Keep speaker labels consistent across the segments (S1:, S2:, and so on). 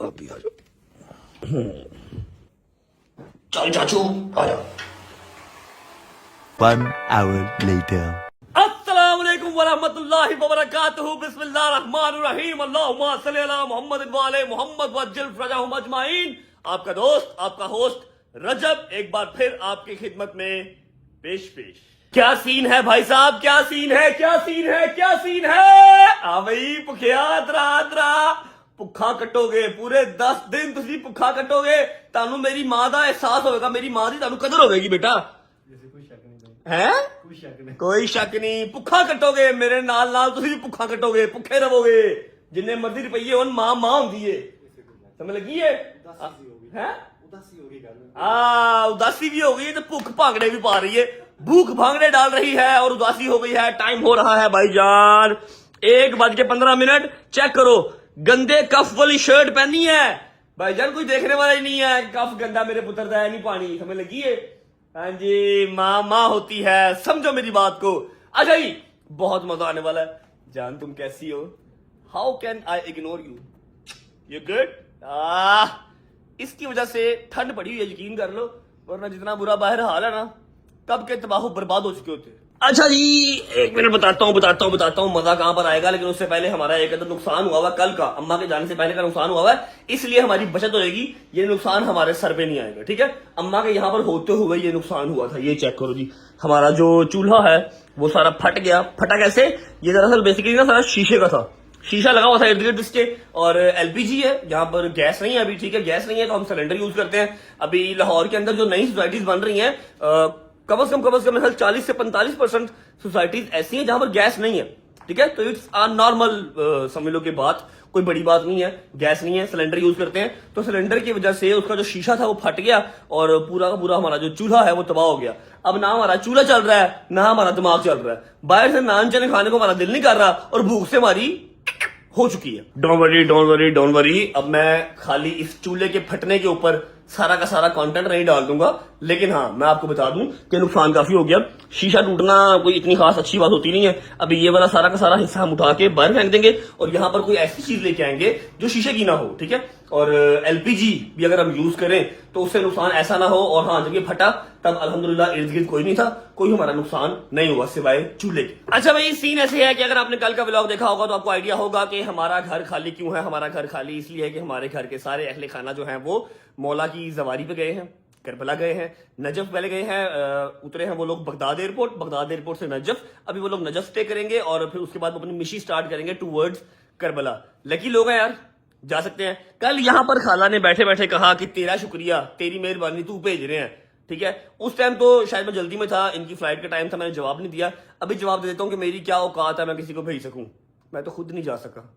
S1: आप भी आ जाओ। चल चाचू आ जाओ।
S2: 1 hour later.
S1: अस्सलामुअलैकुम वरहमतुल्लाहि वबरकातुहू। बिस्मिल्लाहिर्रहमानिर्रहीम। अल्लाहुम्मा सल्ली अला मुहम्मद व आले मुहम्मद वज्जिल फरजहुम अजमाइन। आपका दोस्त, आपका होस्ट रजब एक बार फिर आपकी खिदमत में पेश। क्या सीन है भाई साहब, क्या सीन है, क्या सीन है, क्या सीन है। आ भाई भुखिया दरा भुखा कटोगे पूरे 10 दिन तुसी भुखा कटोगे। तानू मेरी मां दा एहसास होगा, मेरी मां दी तानू कदर होगी बेटा। है कोई शक नहीं, भुखा कटोगे मेरे नाल नाल तुसी भी भुखा कटोगे, भुखे रहोगे। जिन्ने मर्जी रुपये होन मां मां होंदी है, समझ लगी है। उदासी भी हो गई है तो भूख भांगड़े भी पा रही है, भूख भांगड़े डाल रही है और उदासी हो गई है। टाइम हो रहा है भाईजान 1:15। चेक करो, गंदे कफ वाली शर्ट पहनी है भाईजान, कोई देखने वाला ही नहीं है। कफ गंदा मेरे पुत्र का है नहीं पानी, समझ लगी है। हाँ जी, माँ माँ होती है, समझो मेरी बात को। अच्छा जी, बहुत मजा आने वाला है। जान तुम कैसी हो? How can I ignore you? You good? इसकी वजह से ठंड पड़ी हुई है, यकीन कर लो, वरना जितना बुरा बाहर हाल है ना, कब के तबाह बर्बाद हो चुके होते। अच्छा जी, 1 मिनट बताता हूँ मजा कहां पर आएगा। लेकिन उससे पहले हमारा एक अदर नुकसान हुआ हुआ कल का, अम्मा के जाने से पहले का नुकसान हुआ हुआ है, इसलिए हमारी बचत होगी। ये नुकसान हमारे सर पे नहीं आएगा, ठीक है। अम्मा के यहाँ पर होते हुए ये नुकसान हुआ था। ये चेक करो जी, हमारा जो चूल्हा है वो सारा फट गया। फटा कैसे? ये दरअसल बेसिकली ना सारा शीशे का था, शीशा लगा हुआ था इर्द गिर्द इसके। और एलपीजी है, यहाँ पर गैस नहीं है अभी, ठीक है। गैस नहीं है तो हम सिलेंडर यूज करते हैं। अभी लाहौर के अंदर जो नई सोसाइटीज बन रही हैं, कम से कम मेरे 40 से 45% सोसाइटीज ऐसी हैं जहां पर गैस नहीं है, ठीक है। तो इट्स नॉर्मल, समझ लो कि बात कोई बड़ी बात नहीं है। गैस नहीं है, सिलेंडर यूज करते हैं, तो सिलेंडर की वजह से उसका जो शीशा था वो फट गया और पूरा का पूरा हमारा जो चूल्हा है वो तबाह हो गया। अब ना हमारा चूल्हा चल रहा है, ना हमारा दिमाग चल रहा है। बाहर से नान चने खाने को हमारा दिल नहीं कर रहा और भूख से हमारी हो चुकी है। Don't worry. अब मैं खाली इस चूल्हे के फटने के ऊपर सारा का सारा कंटेंट नहीं डाल दूंगा, लेकिन हाँ मैं आपको बता दूं कि नुकसान काफी हो गया। शीशा टूटना कोई इतनी खास अच्छी बात होती नहीं है। अभी ये वाला सारा का सारा हिस्सा हम उठा के बाहर फेंक देंगे और यहाँ पर कोई ऐसी चीज लेके आएंगे जो शीशे की ना हो, ठीक है। और एलपीजी भी अगर हम यूज करें तो उससे नुकसान ऐसा ना हो। और हाँ, जब ये फटा तब अल्हम्दुलिल्लाह इर्द गिर्द कोई नहीं था, कोई हमारा नुकसान नहीं हुआ सिवाय चूल्हे के। अच्छा भाई, सीन ऐसे है कि अगर आपने कल का व्लॉग देखा होगा तो आपको आइडिया होगा कि हमारा घर खाली क्यों है। हमारा घर खाली इसलिए है कि हमारे घर के सारे अहले खाना जो है वो मौला की जवारी पे गए हैं, करबला गए हैं, नजफ पहले गए हैं, उतरे हैं वो लोग बगदाद एयरपोर्ट से नजफ। अभी वो लोग नजफ स्टे करेंगे और फिर उसके बाद वो अपनी मिशी स्टार्ट करेंगे टूवर्ड्स करबला। लकी लोग हैं यार, जा सकते हैं। कल यहाँ पर खाला ने बैठे बैठे कहा कि तेरा शुक्रिया, तेरी मेहरबानी, तू भेज रहे हैं, ठीक है। उस टाइम तो शायद मैं जल्दी में था, इनकी फ्लाइट का टाइम था, मैंने जवाब नहीं दिया। अभी जवाब दे देता हूँ कि मेरी क्या औकात है मैं किसी को भेज सकूं। मैं तो खुद नहीं जा सका,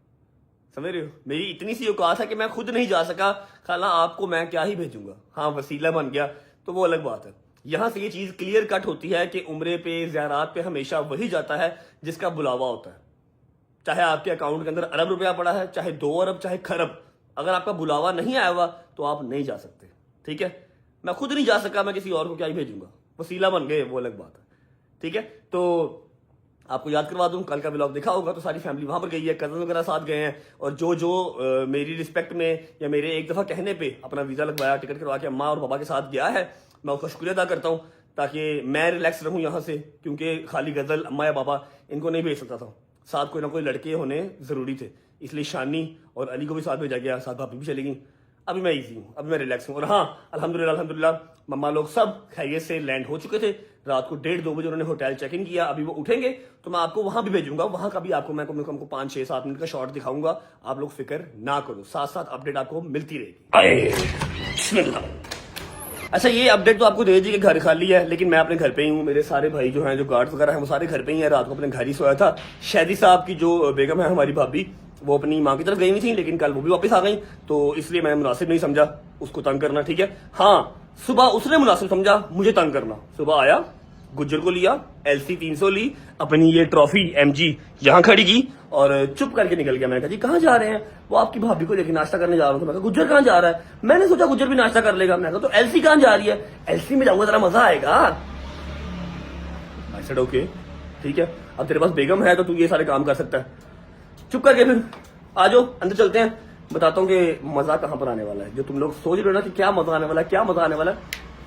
S1: समझ रहे हो। मेरी इतनी सी औकात है कि मैं खुद नहीं जा सका, खाला आपको मैं क्या ही भेजूंगा। हाँ, वसीला बन गया तो वो अलग बात है। यहां से ये चीज क्लियर कट होती है कि उम्रे पे, ज़ियारात पे हमेशा वही जाता है जिसका बुलावा होता है। चाहे आपके अकाउंट के अंदर अरब रुपया पड़ा है, चाहे 2 अरब, चाहे खरब, अगर आपका बुलावा नहीं आया हुआ तो आप नहीं जा सकते, ठीक है। मैं खुद नहीं जा सका, मैं किसी और को क्या ही भेजूंगा, वसीला बन गए, वो अलग बात है, ठीक है। तो आपको याद करवा दूं, कल का व्लॉग देखा होगा तो सारी फैमिली वहां पर गई है, कजन वगैरह साथ गए हैं। और जो मेरी रिस्पेक्ट में या मेरे एक दफा कहने पे अपना वीजा लगवाया, टिकट करवा के अम्मा और पापा के साथ गया है, मैं उसका शुक्रिया अदा करता हूं, ताकि मैं रिलैक्स रहूं यहाँ से। क्योंकि खाली गजल अम्मा या पापा इनको नहीं भेज सकता था, साथ कोई ना कोई लड़के होने जरूरी थे, इसलिए शानी और अली को भी साथ भेजा गया, साथ भाभी भी चली गई। अभी मैं इजी हूँ, अभी मैं रिलैक्स हूँ। और हाँ, अल्हम्दुलिल्लाह मम्मा लोग सब खैरियत से लैंड हो चुके थे। रात को 1:30-2 बजे उन्होंने होटल चेक इन किया। अभी वो उठेंगे तो मैं आपको वहां भी भेजूंगा, वहां का भी आपको मैं 5-6-7 मिनट का शॉर्ट दिखाऊंगा। आप लोग फिक्र ना करो, साथ साथ अपडेट आपको मिलती रहेगी। अच्छा, ये अपडेट तो आपको दे दी कि घर खाली है, लेकिन मैं अपने घर पे ही हूँ। मेरे सारे भाई जो हैं, जो गार्ड्स वगैरह हैं, वो सारे घर पे ही हैं। रात को अपने घर ही सोया था। शहदी साहब की जो बेगम है हमारी भाभी, वो अपनी माँ की तरफ गई हुई थी, लेकिन कल वो भी वापस आ गई, तो इसलिए मैंने मुनासिब नहीं समझा उसको तंग करना, ठीक है। हाँ, सुबह उसने मुनासिब समझा मुझे तंग करना। सुबह आया, गुज्जर को लिया, LC 300 ली, अपनी ये ट्रॉफी MG यहाँ खड़ी की और चुप करके निकल गया। मैंने कहा जी कहाँ जा रहे हैं? वो आपकी भाभी को लेकर नाश्ता करने जा रहा हूँ। मैं कहा गुज्जर कहाँ जा रहा है? मैंने सोचा गुज्जर भी नाश्ता कर लेगा। मैं कहा तो LC कहाँ जा रही है? LC में जाऊंगा, जरा मजा आएगा। आई सेड ओके, ठीक है, अब तेरे पास बेगम है तो तू ये सारे काम कर सकता है। चुप करके फिर आ जाओ, अंदर चलते हैं। बताता हूँ कि मजा कहाँ पर आने वाला है। जो तुम लोग सोच रहे हो ना कि क्या मजा आने वाला है, क्या मजा आने वाला है,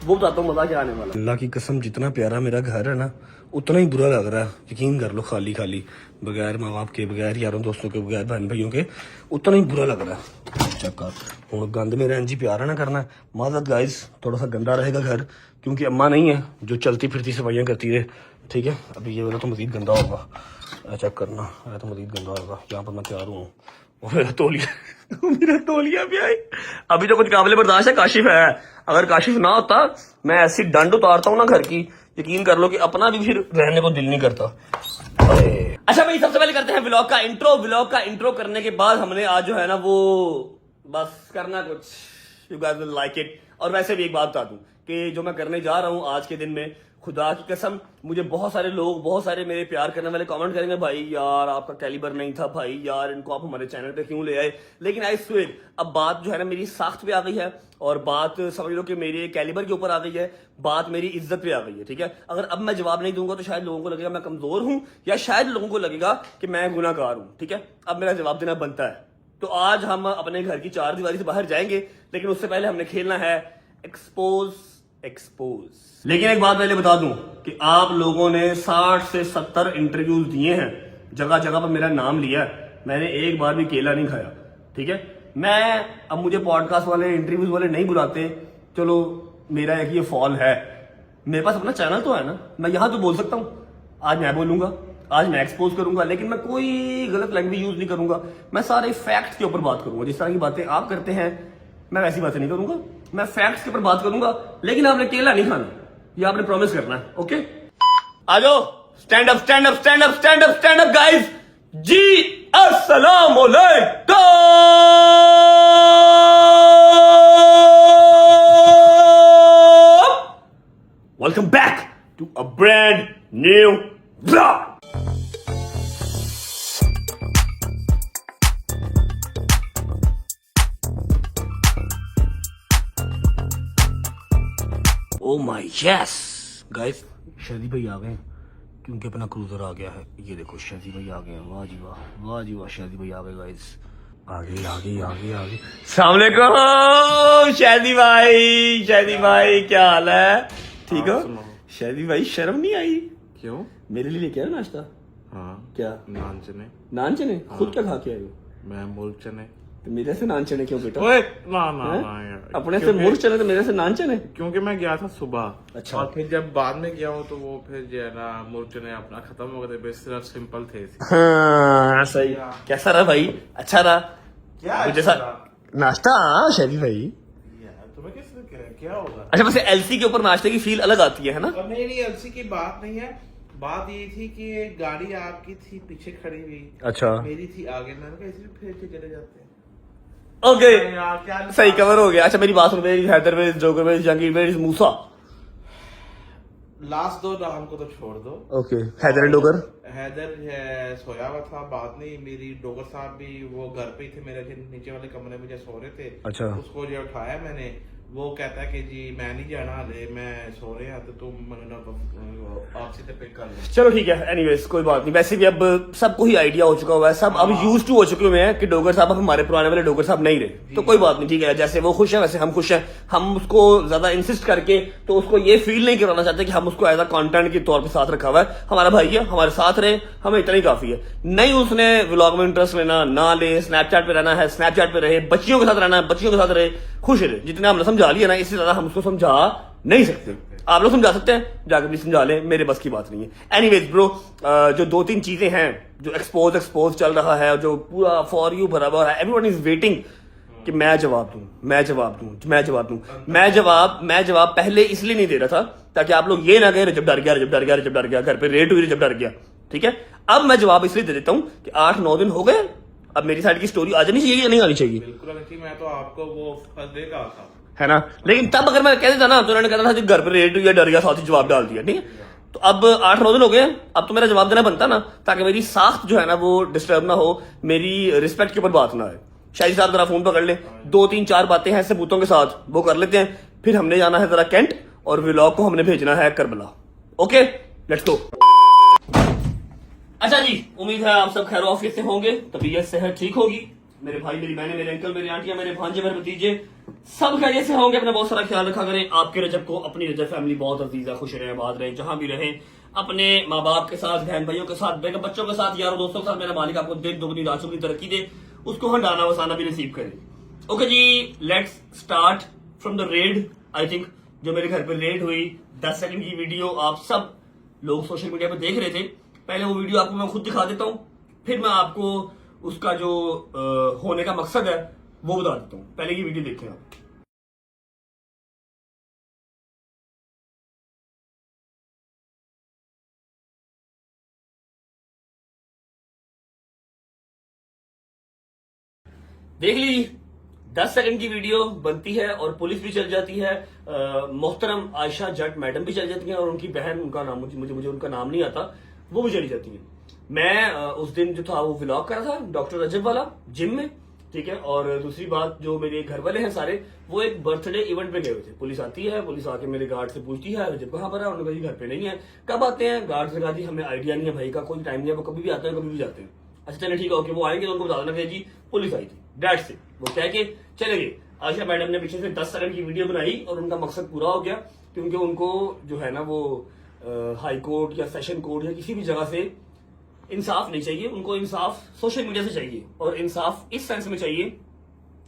S1: वो बताता हूँ मजा क्या आने वाला है। अल्लाह की कसम, जितना प्यारा मेरा घर है ना, उतना ही बुरा लग रहा है। यकीन कर लो, खाली खाली, बगैर माँ बाप के, बगैर यारों दोस्तों के, बगैर बहन भाइयों के, उतना ही बुरा लग रहा है। चक्कर हूँ गंद मेरा इंजी प्यारा ना करना। माजत गाइस, थोड़ा सा गंदा रहेगा घर, क्योंकि अम्मा नहीं है जो चलती फिरती सफाइयाँ करती है। ठीक है, अभी ये वाला तो मजीद गंदा होगा, चेक करना, तो मजीद गंदा होगा। यहाँ पर मैं तैयार हूँ, और मेरा तौलिया भी आई। अभी तो कुछ काबिल बर्दाश्त है, काशिफ है। अगर काशिफ ना होता, मैं ऐसी डंड उतारता हूँ ना घर की, यकीन कर लो कि अपना भी फिर रहने को दिल नहीं करता। अच्छा भाई, सबसे पहले करते हैं व्लॉग का इंट्रो। व्लॉग का इंट्रो करने के बाद हमने आज जो है ना वो बस करना कुछ, you guys will like it. और वैसे भी एक बात बता दूं कि जो मैं करने जा रहा हूं आज के दिन में, खुदा की कसम, मुझे बहुत सारे लोग, बहुत सारे मेरे प्यार करने वाले कमेंट करेंगे, भाई यार आपका कैलिबर नहीं था, भाई यार इनको आप हमारे चैनल पे क्यों ले आए। लेकिन आई स्वेयर, अब बात जो है ना मेरी साख्त पे आ गई है, और बात समझ लो कि मेरे कैलिबर के ऊपर आ गई है, बात मेरी इज्जत पे आ गई है। ठीक है, अगर अब मैं जवाब नहीं दूंगा तो शायद लोगों को लगेगा मैं कमजोर हूं, या शायद लोगों को लगेगा कि मैं गुनाहगार हूं। ठीक है, अब मेरा जवाब देना बनता है। तो आज हम अपने घर की चार दीवारी से बाहर जाएंगे, लेकिन उससे पहले हमने खेलना है एक्सपोज। लेकिन एक बात पहले बता दूं कि आप लोगों ने 60 से 70 इंटरव्यूज दिए हैं, जगह जगह पर मेरा नाम लिया है, मैंने एक बार भी केला नहीं खाया। ठीक है, मैं अब मुझे पॉडकास्ट वाले, इंटरव्यूज वाले नहीं बुलाते, चलो मेरा एक ये फॉल है। मेरे पास अपना चैनल तो है ना, मैं यहां तो बोल सकता हूं। आज मैं बोलूंगा, आज मैं एक्सपोज करूंगा, लेकिन मैं कोई गलत लैंग्वेज यूज नहीं करूंगा। मैं सारे फैक्ट्स के ऊपर बात करूंगा। जिस तरह की बातें आप करते हैं, मैं वैसी बातें नहीं करूंगा, मैं फैक्ट्स के ऊपर बात करूंगा। लेकिन आपने केला नहीं खाना, ये आपने प्रॉमिस करना है। ओके, आ जाओ, stand up, stand up, stand up, stand up, stand up guys. जी अस्सलाम वालेकुम, welcome back to a brand new vlog. Oh my yes guys, शादी भाई आ गए हैं, क्योंकि अपना क्रूजर आ गया है। ये देखो शादी भाई आ गए हैं, वाह जी वाह, वाह जी वाह, शादी भाई आ गए गाइस। आगे आगे आगे आगे, अस्सलाम वालेकुम शादी भाई। शादी भाई क्या हाल है, ठीक हो? शादी भाई शर्म नहीं आई?
S2: क्यों?
S1: मेरे लिए लेके आए नाश्ता?
S2: हाँ।
S1: क्या?
S2: नान चने।
S1: नान चने? खुद क्या खा के आए हो?
S2: मैं मुल्क चने।
S1: तो मेरे से नान चने क्यों बेटा?
S2: ओए ना ना ना यार,
S1: अपने से मुर्ग चने तो मेरे से नान चने?
S2: क्योंकि मैं गया था सुबह।
S1: अच्छा।
S2: और फिर जब बाद में गया हूँ तो वो फिर जो है ना मुर्ग चने अपना खत्म हो गए थे, सिर्फ सिंपल थे।
S1: हाँ सही। कैसा रहा भाई? अच्छा रहा?
S2: क्या
S1: मुझे नाश्ता? हाँ शादी भाई,
S2: यार तुम्हें क्या होगा?
S1: अच्छा वैसे एलसी के ऊपर नाश्ते की फील अलग आती है ना?
S2: और नहीं एलसी की बात नहीं है, बात ये थी कि गाड़ी आपकी थी पीछे खड़ी हुई,
S1: अच्छा
S2: मेरी थी आगे, मैंने कहा इसलिए फिर के चले जाते हैं।
S1: ओके,
S2: यार क्या
S1: सही कवर हो गया। अच्छा मेरी बात सुन, हैदर वेज, जोगर वेज, जहांगीर वेज, मूसा।
S2: लास्ट दो नाम को तो छोड़ दो।
S1: Okay, Haider and Dogar.
S2: हैदर सोया हुआ था, बाद में मेरी डोगर साहब भी वो घर पे ही थे, मेरे नीचे वाले कमरे में जो सो रहे थे।
S1: अच्छा।
S2: उसको जो उठाया मैंने, वो कहता है कि जी मैं नहीं जाना हले, मैं सो रहे हैं, तो तुम आपसे तो पिक कर लो।
S1: चलो ठीक है, एनीवेज कोई बात नहीं। वैसे भी अब सबको ही आइडिया हो चुका हुआ है, सब अब यूज टू हो चुके हुए हैं कि डोगर साहब अब हमारे पुराने वाले डोगर साहब नहीं रहे। तो कोई बात नहीं, ठीक है, जैसे वो खुश है वैसे हम खुश हैं। हम उसको ज्यादा इंसिस्ट करके तो उसको ये फील नहीं कराना चाहते कि हम उसको एज अ कंटेंट के तौर पे साथ रखा हुआ है। हमारा भाई है, हमारे साथ रहे, हमें इतना ही काफी है। नहीं उसने व्लॉग में इंटरेस्ट लेना ना ले, स्नैपचैट पे रहना है स्नैपचैट पे रहे, बच्चियों के साथ रहना है बच्चियों के साथ रहे, खुश रहे। जितने हमने समझा लिया ना, इससे ज्यादा हम उसको समझा नहीं सकते। आप लोग समझा सकते हैं, जाकर भी समझा लें, मेरे बस की बात नहीं है। एनीवेज ब्रो, जो दो तीन चीजें हैं, जो एक्सपोज चल रहा है, जो पूरा फॉर यू भरा हुआ है, एवरीवन इज वेटिंग कि मैं जवाब दूं। मैं जवाब पहले इसलिए नहीं दे रहा था ताकि आप लोग ये ना कहें रजब डर गया, घर पे रेड हुई, रजब डर गया। ठीक है, अब मैं जवाब इसलिए दे देता हूं कि 8-9 दिन हो गए, अब मेरी साइड की स्टोरी आ जानी चाहिए या नहीं आनी चाहिए?
S2: बिल्कुल आनी चाहिए। मैं तो आपको वो फर्स्ट डे कहा था,
S1: है ना? लेकिन तब अगर मैं कह देता ना तो उन्होंने कहना था कि घर पे रेड हुई, डर गया, साथ ही जवाब डाल दिया। ठीक है, तो अब 8-9 दिन हो गए, अब तो मेरा जवाब देना बनता ना, ताकि मेरी साख्त जो है ना वो डिस्टर्ब ना हो, मेरी रिस्पेक्ट के ऊपर बात ना आए। शाहिद साहब जरा फोन पकड़ ले, 2-3-4 बातें हैं सबूतों के साथ, वो कर लेते हैं। फिर हमने जाना है जरा कैंट, और व्लॉग को हमने भेजना है करबला। Okay let's go. अच्छा जी, उम्मीद है आप सब खैर ऑफिस से होंगे, तबीयत सेहत ठीक होगी। मेरे भाई, मेरी बहनें, मेरे अंकल, मेरी आंटियां, मेरे भांजे, मेरे भतीजे, सब खैरियत से होंगे। अपना बहुत सारा ख्याल रखा करें। आपके रजब को अपनी रजब फैमिली बहुत अजीज है, खुश रहें, आबाद रहें, जहां भी रहें। अपने माँ बाप के साथ, बहन भाइयों के साथ, बेगम बच्चों के साथ, यारों दोस्तों के साथ मेरा मालिक आपको दिन दुगनी रात चौगुनी तरक्की दे, उसको हंडाना वसाना भी नसीब करे। ओके जी, let's start from the red. I think जो मेरे घर पे रेड हुई 10 सेकंड की वीडियो आप सब लोग सोशल मीडिया पे देख रहे थे। पहले वो वीडियो आपको मैं खुद दिखा देता हूँ, फिर मैं आपको उसका जो होने का मकसद है वो बता देता हूँ। पहले की वीडियो देखें आप। देख लीजिए, 10 सेकंड की वीडियो बनती है और पुलिस भी चल जाती है। मोहतरम आयशा जट मैडम भी चल जाती हैं और उनकी बहन, उनका नाम मुझे उनका नाम नहीं आता, वो भी चली जाती है। मैं उस दिन जो था वो व्लॉग कर रहा था डॉक्टर रजब वाला जिम में, ठीक है। और दूसरी बात, जो मेरे घर वाले हैं सारे, वो एक बर्थडे इवेंट पे गए हुए थे। पुलिस आती है, पुलिस आके मेरे गार्ड से पूछती है रजब कहाँ पर है। उन्होंने कहा जी घर पे नहीं है। कब आते हैं? गार्ड से कहा जी हमें आइडिया नहीं है भाई का, कोई टाइम नहीं है, वो कभी भी आते हैं कभी भी जाते हैं। अच्छा चले ठीक है, ओके, वो आएंगे तो उनको बता देना जी पुलिस आई थी, डैट से वो कह के चले गए। आशा मैडम ने पीछे से 10 सेकंड की वीडियो बनाई और उनका मकसद पूरा हो गया, क्योंकि उनको जो है ना वो हाई कोर्ट या सेशन कोर्ट या किसी भी जगह से इंसाफ नहीं चाहिए। उनको इंसाफ सोशल मीडिया से चाहिए, और इंसाफ इस सेंस में चाहिए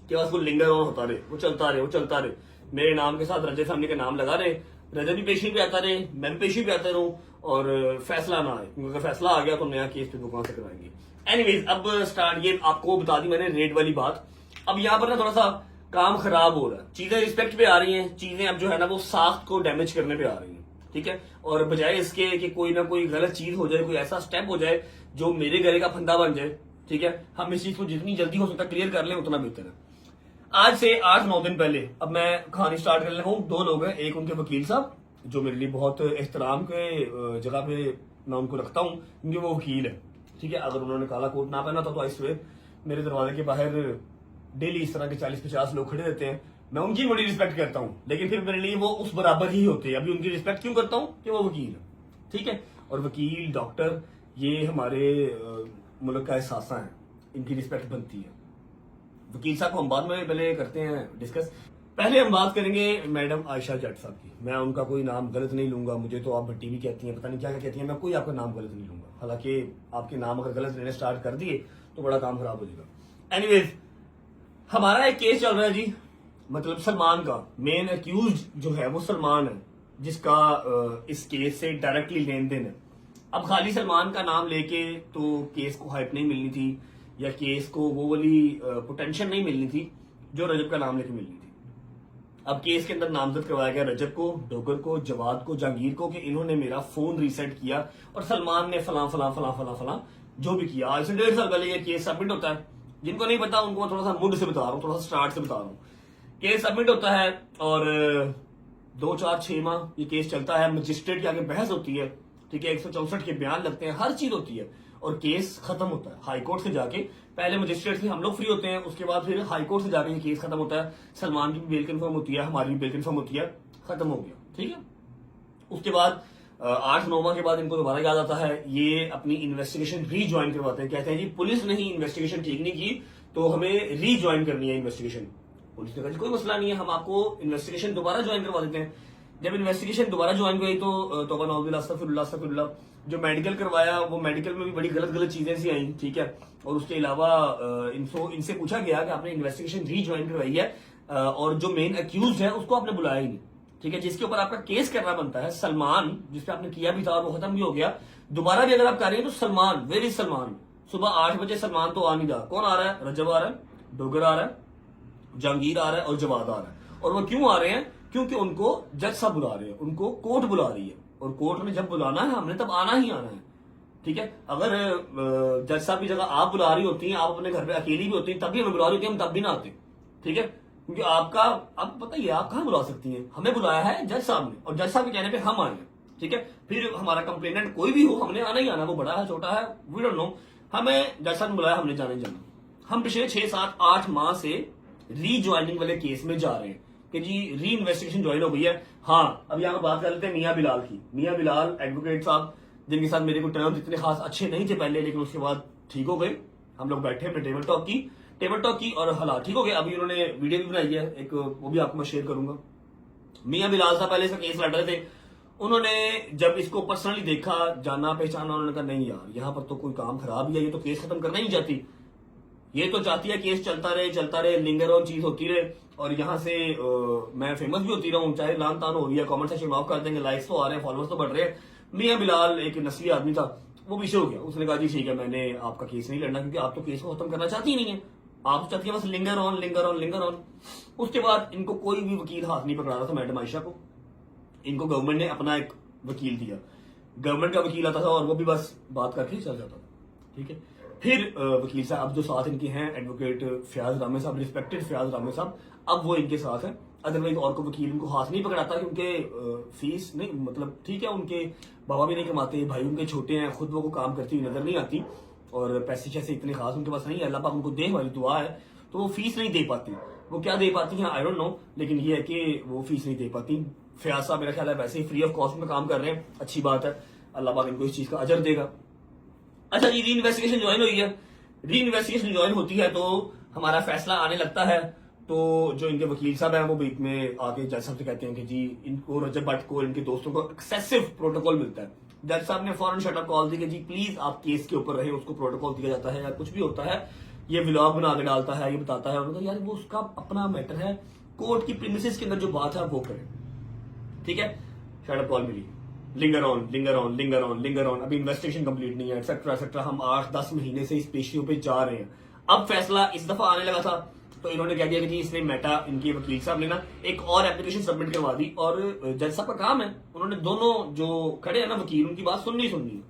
S1: कि बस वो लिंगर ऑन होता रहे, वो चलता रहे, वो चलता रहे। मेरे नाम के साथ रजत फैमिली का नाम लगा रहे, रजत भी पेशी पे आता रहे, मैं भी पेशी पे आता रहूं, और फैसला ना आए, क्योंकि अगर फैसला आ गया तो नया केस पे दुकान से कराएंगे। एनीवेज, अब स्टार्ट, ये आपको बता दी मैंने रेड वाली बात। अब यहाँ पर ना थोड़ा सा काम खराब हो रहा है, चीजें रिस्पेक्ट पे आ रही हैं, चीजें अब जो है ना वो साख्त को डैमेज करने पे आ रही हैं, ठीक है। और बजाय इसके कि कोई ना कोई गलत चीज हो जाए, कोई ऐसा स्टेप हो जाए जो मेरे गले का फंदा बन जाए, ठीक है, हम इस चीज को जितनी जल्दी हो सकता है क्लियर कर लें उतना बेहतर है। आज से 8-9 दिन पहले अब मैं कहानी स्टार्ट कर लगा हूँ। 2 लोग हैं, एक उनके वकील साहब जो मेरे लिए बहुत एहतराम के जगह पे मैं उनको रखता हूँ, क्योंकि वो वकील है, ठीक है। अगर उन्होंने काला कोट ना पहना था तो आई स्वेयर मेरे दरवाजे के बाहर डेली इस तरह के 40-50 लोग खड़े रहते हैं। मैं उनकी बड़ी रिस्पेक्ट करता हूँ, लेकिन फिर मेरे लिए वो उस बराबर ही होते हैं। अभी उनकी रिस्पेक्ट क्यों करता हूँ कि वो वकील है, ठीक है। और वकील, डॉक्टर, ये हमारे मुल्क का एहसासा है, इनकी रिस्पेक्ट बनती है। वकील साहब को हम बाद में पहले करते हैं डिस्कस। पहले हम बात करेंगे मैडम आयशा जट साहब की। मैं उनका कोई नाम गलत नहीं लूंगा, मुझे तो आप भट्टी भी कहती हैं, पता नहीं क्या क्या कहती हैं, मैं कोई आपका नाम गलत नहीं लूंगा। हालांकि आपके नाम अगर गलत लेने स्टार्ट कर दिए तो बड़ा काम खराब हो जाएगा। एनीवेज, हमारा एक केस चल रहा है जी, मतलब सलमान का मेन अक्यूज जो है वो सलमान है, जिसका इस केस से डायरेक्टली लेन देन है। अब खाली सलमान का नाम लेके तो केस को हाइप नहीं मिलनी थी, या केस को वो वाली पोटेंशियल नहीं मिलनी थी जो रजब का नाम लेके मिलनी थी। अब केस के अंदर नामजद करवाया गया रजब को, डोगर को, जवाद को, जहांगीर को, कि इन्होंने मेरा फोन रीसेट किया और सलमान ने फलां फलां फलां फलां फलां जो भी किया। आज से 1.5 साल पहले ये केस सबमिट होता है। जिनको नहीं पता उनको मैं थोड़ा सा मुड से बता रहा हूँ, थोड़ा सा स्टार्ट से बता रहा हूँ। केस सबमिट होता है और 2-4-6 माह ये केस चलता है, मजिस्ट्रेट के आगे बहस होती है, ठीक है, 164 के बयान लगते हैं, हर चीज होती है, और केस खत्म होता है हाई कोर्ट से जाके। पहले मजिस्ट्रेट से हम लोग फ्री होते हैं, उसके बाद फिर हाई कोर्ट से जाके ये केस खत्म होता है। सलमान की भी बेल कन्फर्म होती है, हमारी भी बेल कन्फर्म होती है, खत्म हो गया, ठीक है। उसके बाद 8-9 माह के बाद इनको दोबारा याद आता है, ये अपनी इन्वेस्टिगेशन रीज्वाइन करवाते हैं। कहते हैं जी पुलिस ने ही इन्वेस्टिगेशन ठीक नहीं की तो हमें रीज्वाइन करनी है इन्वेस्टिगेशन। पुलिस ने कहा कोई मसला नहीं है, हम आपको इन्वेस्टिगेशन दोबारा ज्वाइन करवा देते हैं। जब इन्वेस्टिगेशन दोबारा ज्वाइन हुई तो तौबा नौजुबिल्लाह अस्तगफिरुल्लाह अस्तगफिरुल्लाह, जो मेडिकल करवाया वो मेडिकल में भी बड़ी गलत गलत चीजें सी आई, ठीक है। और उसके अलावा इनसे पूछा गया कि आपने इन्वेस्टिगेशन रीज्वाइन करवाई है और जो मेन अक्यूज है उसको आपने बुलाया ही नहीं, ठीक है, जिसके ऊपर आपका केस करना बनता है। सलमान, जिसपे आपने किया भी था और वो खत्म भी हो गया, दोबारा भी अगर आप कर रहे हैं तो सलमान, वेर इज सलमान? सुबह 8 बजे सलमान तो आ नहीं रहा, कौन आ रहा है? रजब आ रहा है, डोगर आ रहा है, जहांगीर आ रहा है और जवाद आ रहा है। और वो क्यों आ रहे हैं? क्योंकि उनको जज साहब बुला रहे हैं, उनको कोर्ट बुला रही है, और कोर्ट ने जब बुलाना है हमने तब आना ही आना है, ठीक है। अगर जज साहब की जगह आप बुला रही होती हैं, आप अपने घर पे अकेली भी होती हैं, तब भी हमें बुला रही होती है, हम तब भी ना आते, ठीक है, क्योंकि आपका अब पता ही है आप कहाँ बुला सकती हैं। हमें बुलाया है जज साहब ने, और जज साहब के कहने पे हम आए हैं, ठीक है। फिर हमारा कंप्लेनेंट कोई भी हो, हमने आना ही आना, वो बड़ा है छोटा है वी डोंट नो, हमें जज साहब ने बुलाया, हमने जाने जाना। हम पिछले 6-7-8 माह से रीज्वाइनिंग वाले केस में जा रहे हैं कि जी री इन्वेस्टिगेशन ज्वाइन हो गई है। हाँ, अब यहाँ बात कर लेते हैं मियां बिलाल की। मियां बिलाल एडवोकेट साहब, जिनके साथ मेरे को टर्म्स इतने खास अच्छे नहीं थे पहले, लेकिन उसके बाद ठीक हो गए। हम लोग बैठे, हमने टेबल टॉक की, टेबल टॉक की और हालात ठीक हो गए। अभी उन्होंने वीडियो भी बनाई है एक, वो भी आपको मैं शेयर करूंगा। मियां बिलाल साहब पहले इसका केस लड़ रहे थे, उन्होंने जब इसको पर्सनली देखा, जाना पहचाना, उन्होंने कहा नहीं यार यहाँ पर तो कोई काम खराब ही है, ये तो केस खत्म करना ही नहीं चाहती, ये तो चाहती है केस चलता रहे, लिंगर ऑन चीज होती रहे और यहाँ से मैं फेमस भी होती रहूं, चाहे लान तान हो रही है, कमेंट सेक्शन ऑफ कर देंगे, लाइक्स तो आ रहे हैं, फॉलोअर्स तो बढ़ रहे हैं। मियां बिलाल एक नस्ली आदमी था, वो पीछे हो गया, उसने कहा जी ठीक है मैंने आपका केस नहीं लड़ना, क्योंकि आप तो केस को खत्म करना चाहती ही नहीं है, आप तो चाहती है बस लिंगर ऑन। उसके बाद इनको कोई भी वकील हाथ नहीं पकड़ा रहा था मैडम आयशा को, इनको गवर्नमेंट ने अपना एक वकील दिया, गवर्नमेंट का वकील आता था और वो भी बस बात करके ही चल जाता था, ठीक है। फिर वकील साहब जो साथ इनके हैं एडवोकेट फयाज रामे साहब, रिस्पेक्टेड फयाज रामे साहब, अब वो इनके साथ है, अदरवाइज और को वकील इनको हाथ नहीं पकड़ाता, क्योंकि फीस नहीं, मतलब ठीक है उनके बाबा भी नहीं कमाते, भाई उनके छोटे हैं, खुद वो को काम करती हुई नजर नहीं आती और पैसे शैसे इतने खास उनके पास नहीं है, अल्लाह पाक उनको दे वाली दुआ है, तो वो फीस नहीं दे पाती। वो क्या दे पाती हैं आई डोंट नो, लेकिन ये है कि वो फीस नहीं दे पाती। फयाज साहब मेरा ख्याल है वैसे ही फ्री ऑफ कॉस्ट में काम कर रहे हैं, अच्छी बात है, अल्लाह पाक इनको इस चीज का अजर देगा। अच्छा जी, री इन्वेस्टिगेशन ज्वाइन हुई है, री इन्वेस्टिगेशन ज्वाइन होती है तो हमारा फैसला आने लगता है, तो जो इनके वकील साहब हैं वो बीच में आके जज साहब से कहते हैं कि जी इनको रजब भट्ट को इनके दोस्तों को एक्सेसिव प्रोटोकॉल मिलता है। जज साहब ने फौरन शटर कॉल दी कि जी प्लीज आप केस के ऊपर रहे, उसको प्रोटोकॉल दिया जाता है या कुछ भी होता है, ये व्लॉग बना के डालता है, ये बताता है, उन्होंने कहा यार वो उसका अपना मैटर है, कोर्ट की प्रीमिसेस के अंदर जो बात है वो करें, ठीक है। शटर कॉल मिली, लिंगर ऑन, अभी इन्वेस्टिगेशन कंप्लीट नहीं है, एक्सेट्रा एक्सेट्रा, हम 8-10 महीने से इस पेशियों पे जा रहे हैं। अब फैसला इस दफा आने लगा था तो इन्होंने कह दिया कि जी इसने मेटा, इनके वकील साहब ने ना एक और एप्लीकेशन सबमिट करवा दी और जज साहब का काम है, उन्होंने दोनों जो खड़े हैं ना वकील, उनकी बात सुननी है।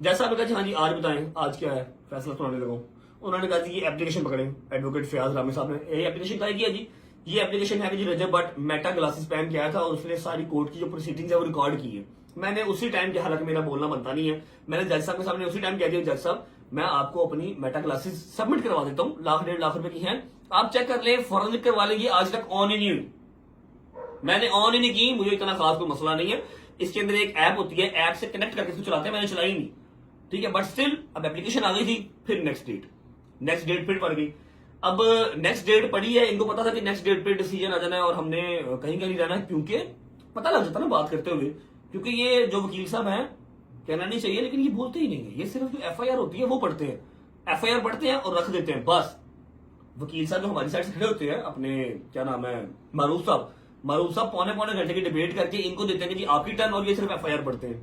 S1: जज साहब ने कहा जी हाँ जी आज बताएं आज क्या है, फैसला सुनाने लगा। उन्होंने कहा जी ये एप्लीकेशन पकड़े, एडवोकेट फयाज रामे साहब ने ये एप्लीकेशन तय किया जी, ये एप्लीकेशन है कि जी रजब भट्ट मेटा ग्लासेस पहन के आया था और उसने सारी कोर्ट की जो प्रोसीडिंग्स है वो रिकॉर्ड की है। मैंने उसी टाइम के, हालांकि मेरा बोलना बनता नहीं है, मैंने जज साहब के सामने उसी टाइम कह दिया जज साहब मैं आपको अपनी मेटा क्लासेस सबमिट करवा देता हूँ, 1-1.5 लाख रुपए की हैं, आप चेक कर ले, फॉरेंसिक करवा लेंगे, आज तक ऑन ही नहीं हुई, मैंने ऑन ही नहीं की, मुझे इतना खास कोई मसला नहीं है। इसके अंदर एक ऐप होती है, ऐप से कनेक्ट करके इसको चलाते हैं, मैंने चलाई नहीं, ठीक है, बट स्टिल अब एप्लीकेशन आ गई थी। फिर नेक्स्ट डेट फिर पड़ गई। अब नेक्स्ट डेट पड़ी है, इनको पता था कि नेक्स्ट डेट पे डिसीजन आ जाना है और हमने कहीं कहीं रहना है, क्योंकि पता लग जाता ना बात करते हुए, क्योंकि ये जो वकील साहब हैं कहना नहीं चाहिए लेकिन ये बोलते ही नहीं है, ये सिर्फ जो एफआईआर होती है वो पढ़ते हैं, एफआईआर पढ़ते हैं और रख देते हैं बस। वकील साहब जो हमारी साइड से खड़े होते हैं, अपने क्या नाम है मारूफ साहब पौने घंटे की डिबेट करके इनको देते हैं कि जी आपकी टर्न, और ये सिर्फ एफआईआर पढ़ते हैं,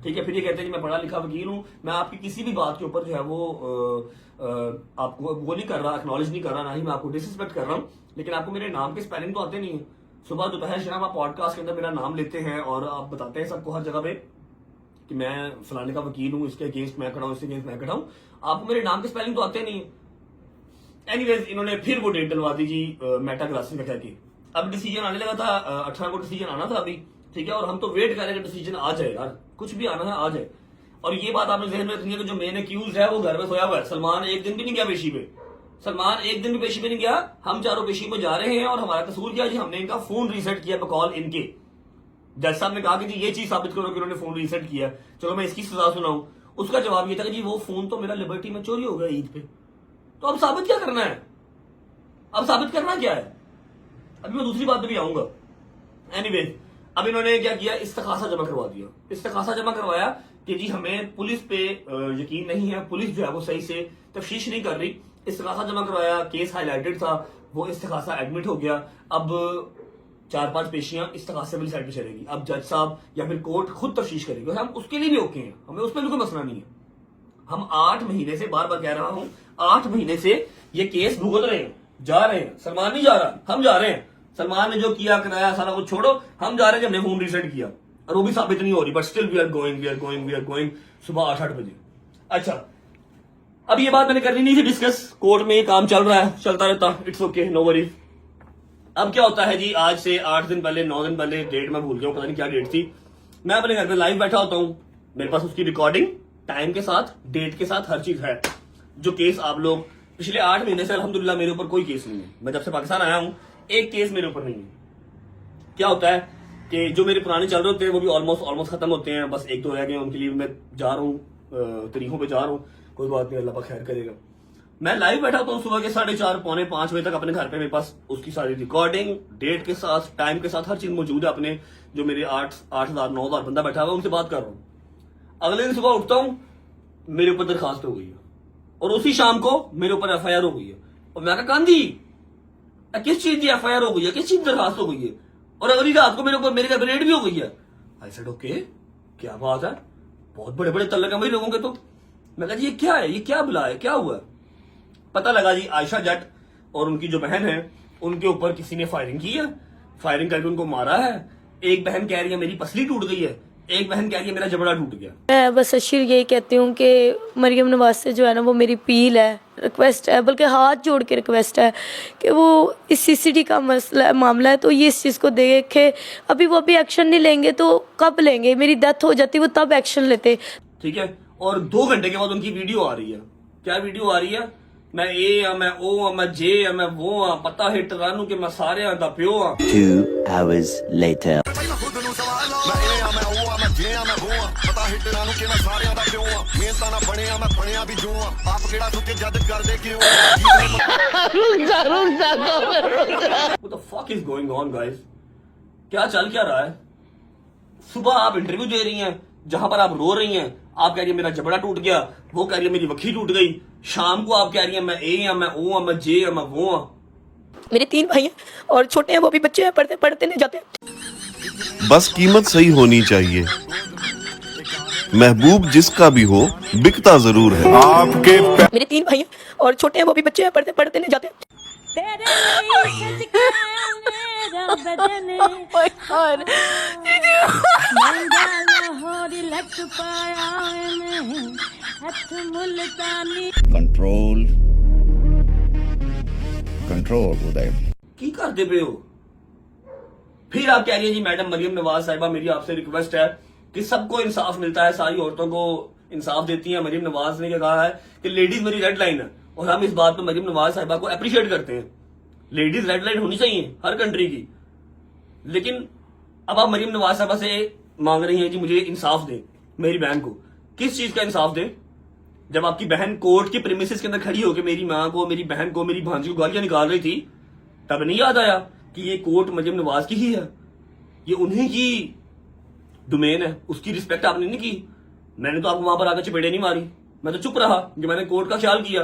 S1: ठीक है। फिर ये कहते हैं कि मैं पढ़ा लिखा वकील हूं, मैं आपकी किसी भी बात के ऊपर जो है वो आपको वो नहीं कर रहा, एक्नॉलेज नहीं कर रहा, ना ही मैं आपको डिसरिस्पेक्ट कर रहा हूं, लेकिन आपको मेरे नाम के स्पेलिंग तो आते नहीं है। सुबह दोपहर शाम आप पॉडकास्ट के अंदर मेरा नाम लेते हैं और आप बताते हैं सबको हर जगह पे कि मैं फलाने का वकील हूं, इसके अगेंस्ट मैं खड़ा हूं, इसके अगेंस्ट मैं खड़ा हूं, आपको मेरे नाम के स्पेलिंग तो आते नहीं है। एनीवेज इन्होंने फिर वो डेट डलवा दी जी मेटा क्लासेस में कहती। अब डिसीजन आने लगा था, 18 को डिसीजन आना था अभी, ठीक है, और हम तो वेट कर रहे हैं कि डिसीजन आ जाए यार, कुछ भी आना है आ जाए। और ये बात आपने ध्यान में रखनी है कि जो मेन एक्यूज है वो घर में सोया हुआ है, सलमान एक दिन भी नहीं गया पेशी पे, सलमान एक दिन भी पेशी पे नहीं गया, हम चारों पेशी में जा रहे हैं और हमारा कसूर क्या जी, हमने इनका फोन रीसेट किया बकॉल इनके। जज साहब ने कहा कि जी ये चीज साबित करो कि उन्होंने फोन रीसेट किया, चलो मैं इसकी सजा सुनाऊं। उसका जवाब ये था कि जी वो फोन तो मेरा लिबर्टी में चोरी हो गया ईद पे, तो अब साबित क्या करना है, अब साबित करना क्या है, अभी मैं दूसरी बात पे भी आऊंगा। एनीवेज अब इन्होंने क्या किया, इस्तखासा जमा करवा दिया, इस्तखासा जमा करवाया कि जी हमें पुलिस पे यकीन नहीं है, पुलिस जो है वो सही से तफ्तीश नहीं कर रही, इस्तखासा जमा करवाया, केस हाईलाइटेड था, वो इस्तखासा एडमिट हो गया। अब 4-5 पेशियां इस्तखासे वाली साइड पे चलेगी, अब जज साहब या फिर कोर्ट खुद तफ्तीश करेगी, हम उसके लिए भी ओके हैं, हमें उसमें भी कोई मसला नहीं है। हम 8 महीने से, बार बार कह रहा हूं, 8 महीने से ये केस भुगत रहे हैं, जा रहे हैं, सलमान नहीं जा रहा, हम जा रहे हैं, सलमान ने जो किया कराया सारा कुछ छोड़ो, हम जा रहे हैं कि हमने फोन रीसेट किया और वो भी साबित नहीं हो रही, but still we are going सुबह 8-8 बजे। अच्छा अब ये बात मैंने करनी नहीं थी डिस्कस, कोर्ट में ये काम चल रहा है, चलता रहता, इट्स ओके, नो वरीज। अब क्या होता है जी, आज से 8 दिन पहले 9 दिन पहले, डेट मैं भूल गया हूं, पता नहीं क्या डेट थी, मैं अपने घर में लाइव बैठा होता हूं, मेरे पास उसकी रिकॉर्डिंग टाइम के साथ, डेट के साथ, हर चीज है। जो केस आप लोग पिछले 8 महीने से अल्हम्दुलिल्लाह मेरे ऊपर कोई केस नहीं है, मैं जब से पाकिस्तान आया हूं एक केस मेरे ऊपर नहीं है। क्या होता है कि जो मेरे पुराने चल रहे होते हैं वो भी ऑलमोस्ट खत्म होते हैं, बस 1-2 रह गए, उनके लिए मैं जा रहा हूँ, तरीकों पे जा रहा हूँ, कोई बात नहीं, अल्लाह पाक खैर करेगा। मैं लाइव बैठा तो सुबह के 4:30 पौने 5 बजे तक अपने घर पे, मेरे पास उसकी सारी रिकॉर्डिंग, डेट के साथ, टाइम के साथ, हर चीज मौजूद है। अपने जो मेरे 8,000 9,000 बंदा बैठा हुआ है उनसे बात कर रहा हूँ। अगले दिन सुबह उठता हूँ, मेरे ऊपर दरखास्त हो गई है, और उसी शाम को मेरे ऊपर FIR हो गई है। और मैं कहा कांधी किस चीज की FIR हो गई है, किस चीज की दरखास्त हो गई है, और अगली रात को मेरे ऊपर मेरी रेड भी हो गई है। आई सेड ओके, क्या बात है, बहुत बड़े बड़े तल्लक हैं भाई लोगों के। तो मैं कहा जी ये क्या है, ये क्या बुला है, क्या हुआ है? पता लगा जी आयशा जट और उनकी जो बहन है उनके ऊपर किसी ने फायरिंग की है, फायरिंग करके उनको मारा है। एक बहन कह रही है मेरी पसली टूट गई है, एक बहन कह रही है मेरा जबड़ा टूट गया।
S3: मैं बस अशीर यही कहती हूँ कि मरियम नवाज से जो है ना वो मेरी अपील है, रिक्वेस्ट है, बल्कि हाथ जोड़ के रिक्वेस्ट है कि वो इस CCD का मामला है तो ये इस चीज़ को देखे। अभी वो अभी एक्शन नहीं लेंगे तो कब लेंगे? मेरी डेथ हो जाती वो तब एक्शन लेते।
S1: ठीक है, और 2 घंटे के बाद उनकी वीडियो आ रही है। क्या वीडियो आ रही है? मैं ए आ, मैं ओ आ, मैं जे आ, मैं वो आ, पता हिट रानू के मैं सारे आ दा प्यो आ।
S4: 2 hours later.
S1: What the fuck is going on guys? क्या चल क्या रहा है? सुबह आप इंटरव्यू दे रही हैं जहां पर आप रो रही हैं, आप कह रही है मेरा जबड़ा टूट गया, वो कह रही है मेरी वक्खी टूट गई। शाम को आप कह रही है मैं ए आ, मैं ओ आ, मैं जे आ, मैं वो आ।
S3: मेरे 3 भाई हैं और छोटे हैं, वो भी बच्चे हैं, पढ़ते नहीं जाते।
S5: बस कीमत सही होनी चाहिए। महबूब जिसका भी हो बिकता जरूर है। आपके
S3: मेरे 3 भाई हैं और छोटे हैं, वो भी बच्चे हैं, पढ़ते नहीं जाते।
S6: कंट्रोल उदय
S1: की करते पे हो? फिर आप कह रही है जी मैडम मरियम नवाज साहिबा मेरी आपसे रिक्वेस्ट है कि सबको इंसाफ मिलता है, सारी औरतों को इंसाफ देती है। मरियम नवाज ने क्या कहा है कि लेडीज मेरी रेड लाइन है, और हम इस बात पे मरियम नवाज साहिबा को अप्रिशिएट करते हैं। लेडीज रेड लाइन होनी चाहिए हर कंट्री की। लेकिन अब आप मरियम नवाज साहिबा से मांग रही हैं जी मुझे इंसाफ दें, मेरी बहन को। किस चीज का इंसाफ दें? जब आपकी बहन कोर्ट के प्रीमिसेस के अंदर खड़ी होकर मेरी माँ को, मेरी बहन को, मेरी भांजी को गालियां निकाल रही थी, तब नहीं याद आया कि ये कोर्ट मरियम नवाज की ही है, ये उन्हीं की डोमेन है, उसकी रिस्पेक्ट आपने नहीं की। मैंने तो आपको वहां पर आकर चपेड़े नहीं मारी, मैं तो चुप रहा कि मैंने कोर्ट का ख्याल किया।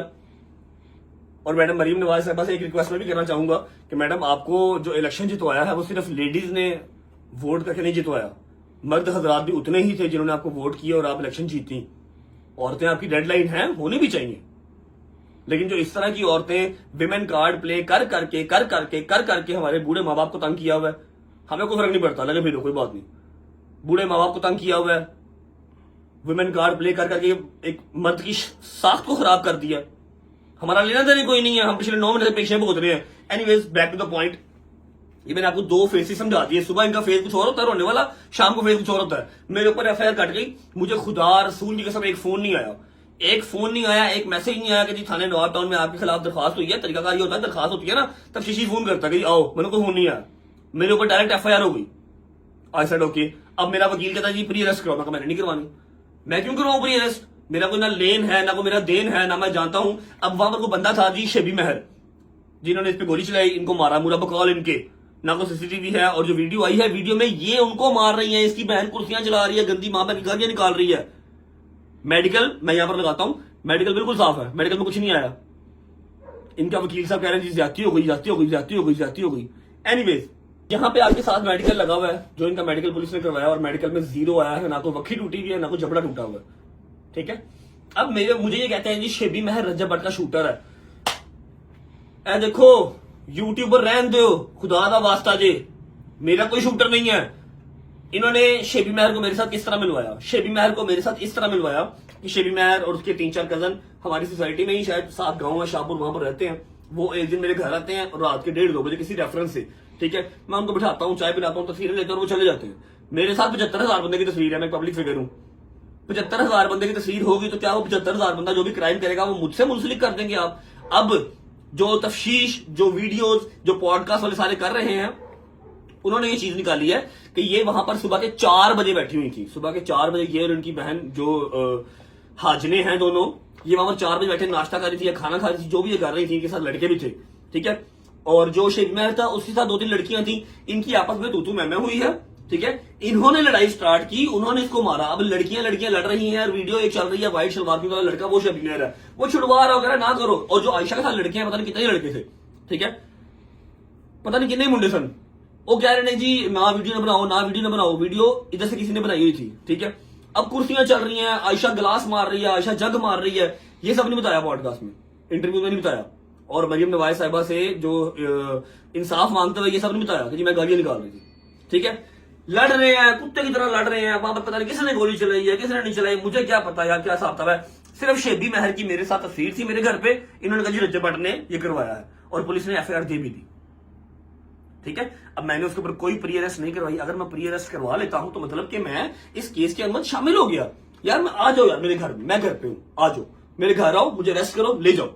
S1: और मैडम मरियम नवाज साहिबा से एक रिक्वेस्ट मैं भी करना चाहूंगा कि मैडम आपको जो इलेक्शन जितवाया है वो सिर्फ लेडीज ने वोट करके नहीं जितवाया, मर्द हजरात भी उतने ही थे जिन्होंने आपको वोट किया और आप इलेक्शन जीती। औरतें आपकी डेडलाइन हैं, होनी भी चाहिए, लेकिन जो इस तरह की औरतें विमेन कार्ड प्ले कर करके हमारे बूढ़े माँ बाप को तंग किया हुआ है। हमें कोई फर्क नहीं पड़ता, लगे फिर कोई बात नहीं, बूढ़े माँ बाप को तंग किया हुआ है, विमेन कार्ड प्ले कर करके एक मर्द की साख को खराब कर दिया। हमारा लेना देना कोई नहीं है, हम पिछले 9 महीने से पेशे भुगत रहे हैं। Anyways back to the point, ये मैंने आपको 2 फेसेस समझा दिए। सुबह इनका फेस कुछ और होता है रोने वाला, शाम को फेस कुछ और होता है। मेरे ऊपर FIR कट गई, मुझे खुदा रसूल की कसम एक फोन नहीं आया, एक मैसेज नहीं आया कि जी थाने नवाब टाउन में आपके खिलाफ दरखास्त हुई है। तरीकाकार ये होता है, दरखास्त होती है ना तब शीशी फोन करता है कि आओ, मैंने कोई फोन नहीं आया। मेरे ऊपर डायरेक्ट FIR हो गई। I said okay. अब मेरा वकील कहता है जी प्री अरेस्ट करवाओ, मैंने नहीं करवानी। मैं क्यों करवाऊं प्री अरेस्ट? मेरा कोई ना लेन है, ना कोई मेरा देन है, ना मैं जानता हूं। अब वहां पर कोई बंदा था जी शेबी महर, जिन्होंने इस पे गोली चलाई, इनको मारा, मुरा बकौल इनके, ना कोई CCTV है। और जो वीडियो आई है, वीडियो में ये उनको मार रही है, इसकी बहन कुर्सियां चला रही है, गंदी मां की गालियां निकाल रही है। मेडिकल मैं यहां पर लगाता हूं, मेडिकल बिल्कुल साफ है, मेडिकल में कुछ नहीं आया। इनका वकील साहब कह रहे हैं जी ज्यादती हो गई। एनीवेज, यहाँ पे आपके साथ मेडिकल लगा हुआ है, जो इनका मेडिकल पुलिस ने करवाया, और मेडिकल में 0 आया है, ना कोई वक्खी टूटी हुई है, ना कोई जबड़ा टूटा हुआ है। ठीक है, अब मुझे ये कहते हैं जी शेबी महर रजब भट्ट का शूटर है। ए देखो यूट्यूबर रहन दो, खुदा दा वास्ता जे, मेरा कोई शूटर नहीं है। इन्होंने शेबी महर को मेरे साथ किस तरह मिलवाया? शेबी महर को मेरे साथ इस तरह मिलवाया कि शेबी महर और उसके 3-4 कजन हमारी सोसाइटी में ही, शायद 7 गांव है, शाहपुर, वहां पर रहते हैं। वो एक दिन मेरे घर आते हैं रात के 1:30-2 बजे किसी रेफरेंस से। ठीक है, मैं उनको बिठाता हूँ, चाय पिलाता हूँ, तस्वीरें लेता हूँ, वो चले जाते हैं। मेरे साथ 75,000 बंदे की तस्वीर है, मैं पब्लिक फिगर हूँ। 75,000 बंदे की तस्वीर होगी तो क्या वो 75,000 बंदा जो भी क्राइम करेगा वो मुझसे मुंसलिक कर देंगे आप? अब जो तफ्शीश, जो वीडियोस, जो पॉडकास्ट वाले सारे कर रहे हैं, उन्होंने ये चीज निकाली है कि ये वहां पर सुबह के 4 बजे बैठी हुई थी। सुबह के 4 बजे ये और उनकी बहन जो हाजने हैं दोनों, ये वहां पर 4 बजे बैठे नाश्ता कर रही थी या खाना खा रही थी, जो भी ये कर रही थी, इनके साथ लड़के भी थे, ठीक है। और जो शेख महर था उसके साथ 2-3 लड़कियां थी, इनकी आपस में तू मैं हुई है, ठीक है। इन्होंने लड़ाई स्टार्ट की, उन्होंने इसको मारा। अब लड़कियां लड़ रही हैं, वीडियो एक चल रही है, व्हाइट शलवार वाला लड़का वो शेख महर है, वो छुड़वा रहा वगैरह ना करो। और जो आयशा के साथ लड़कियां पता नहीं कितने लड़के थे, ठीक है, पता नहीं कितने मुंडे सन, वो कह रहे हैं जी ना वीडियो ना बनाओ, वीडियो इधर से किसी ने बनाई हुई थी, ठीक है। अब कुर्सियां चल रही हैं, आयशा गिलास मार रही है, आयशा जग मार रही है, ये सब नहीं बताया पॉडकास्ट में, इंटरव्यू में नहीं बताया। और मरियम नवाज साहिबा से जो इंसाफ मांगते हुए ये सब नहीं बताया कि जी मैं गालियां निकाल रही थी, ठीक है। लड़ रहे हैं, कुत्ते की तरह लड़ रहे हैं, वहां पर पता नहीं किसने गोली चलाई है, किसने नहीं चलाई, मुझे क्या पता यार क्या हिसाब है। सिर्फ शेबी महर की मेरे साथ तस्वीर थी मेरे घर पे, इन्होंने कहा जी रज्जब भट्ट ने ये करवाया है, और पुलिस ने एफआईआर दे भी दी, ठीक है। अब मैंने उसके ऊपर कोई प्री अरेस्ट नहीं करवाई। अगर मैं प्री अरेस्ट करवा लेता हूं तो मतलब कि मैं इस केस के अंदर शामिल हो गया। यार मैं आ जाओ यार मेरे घर में, मैं घर पे हूं, आ जाओ मेरे घर आओ, मुझे अरेस्ट करो, ले जाओ।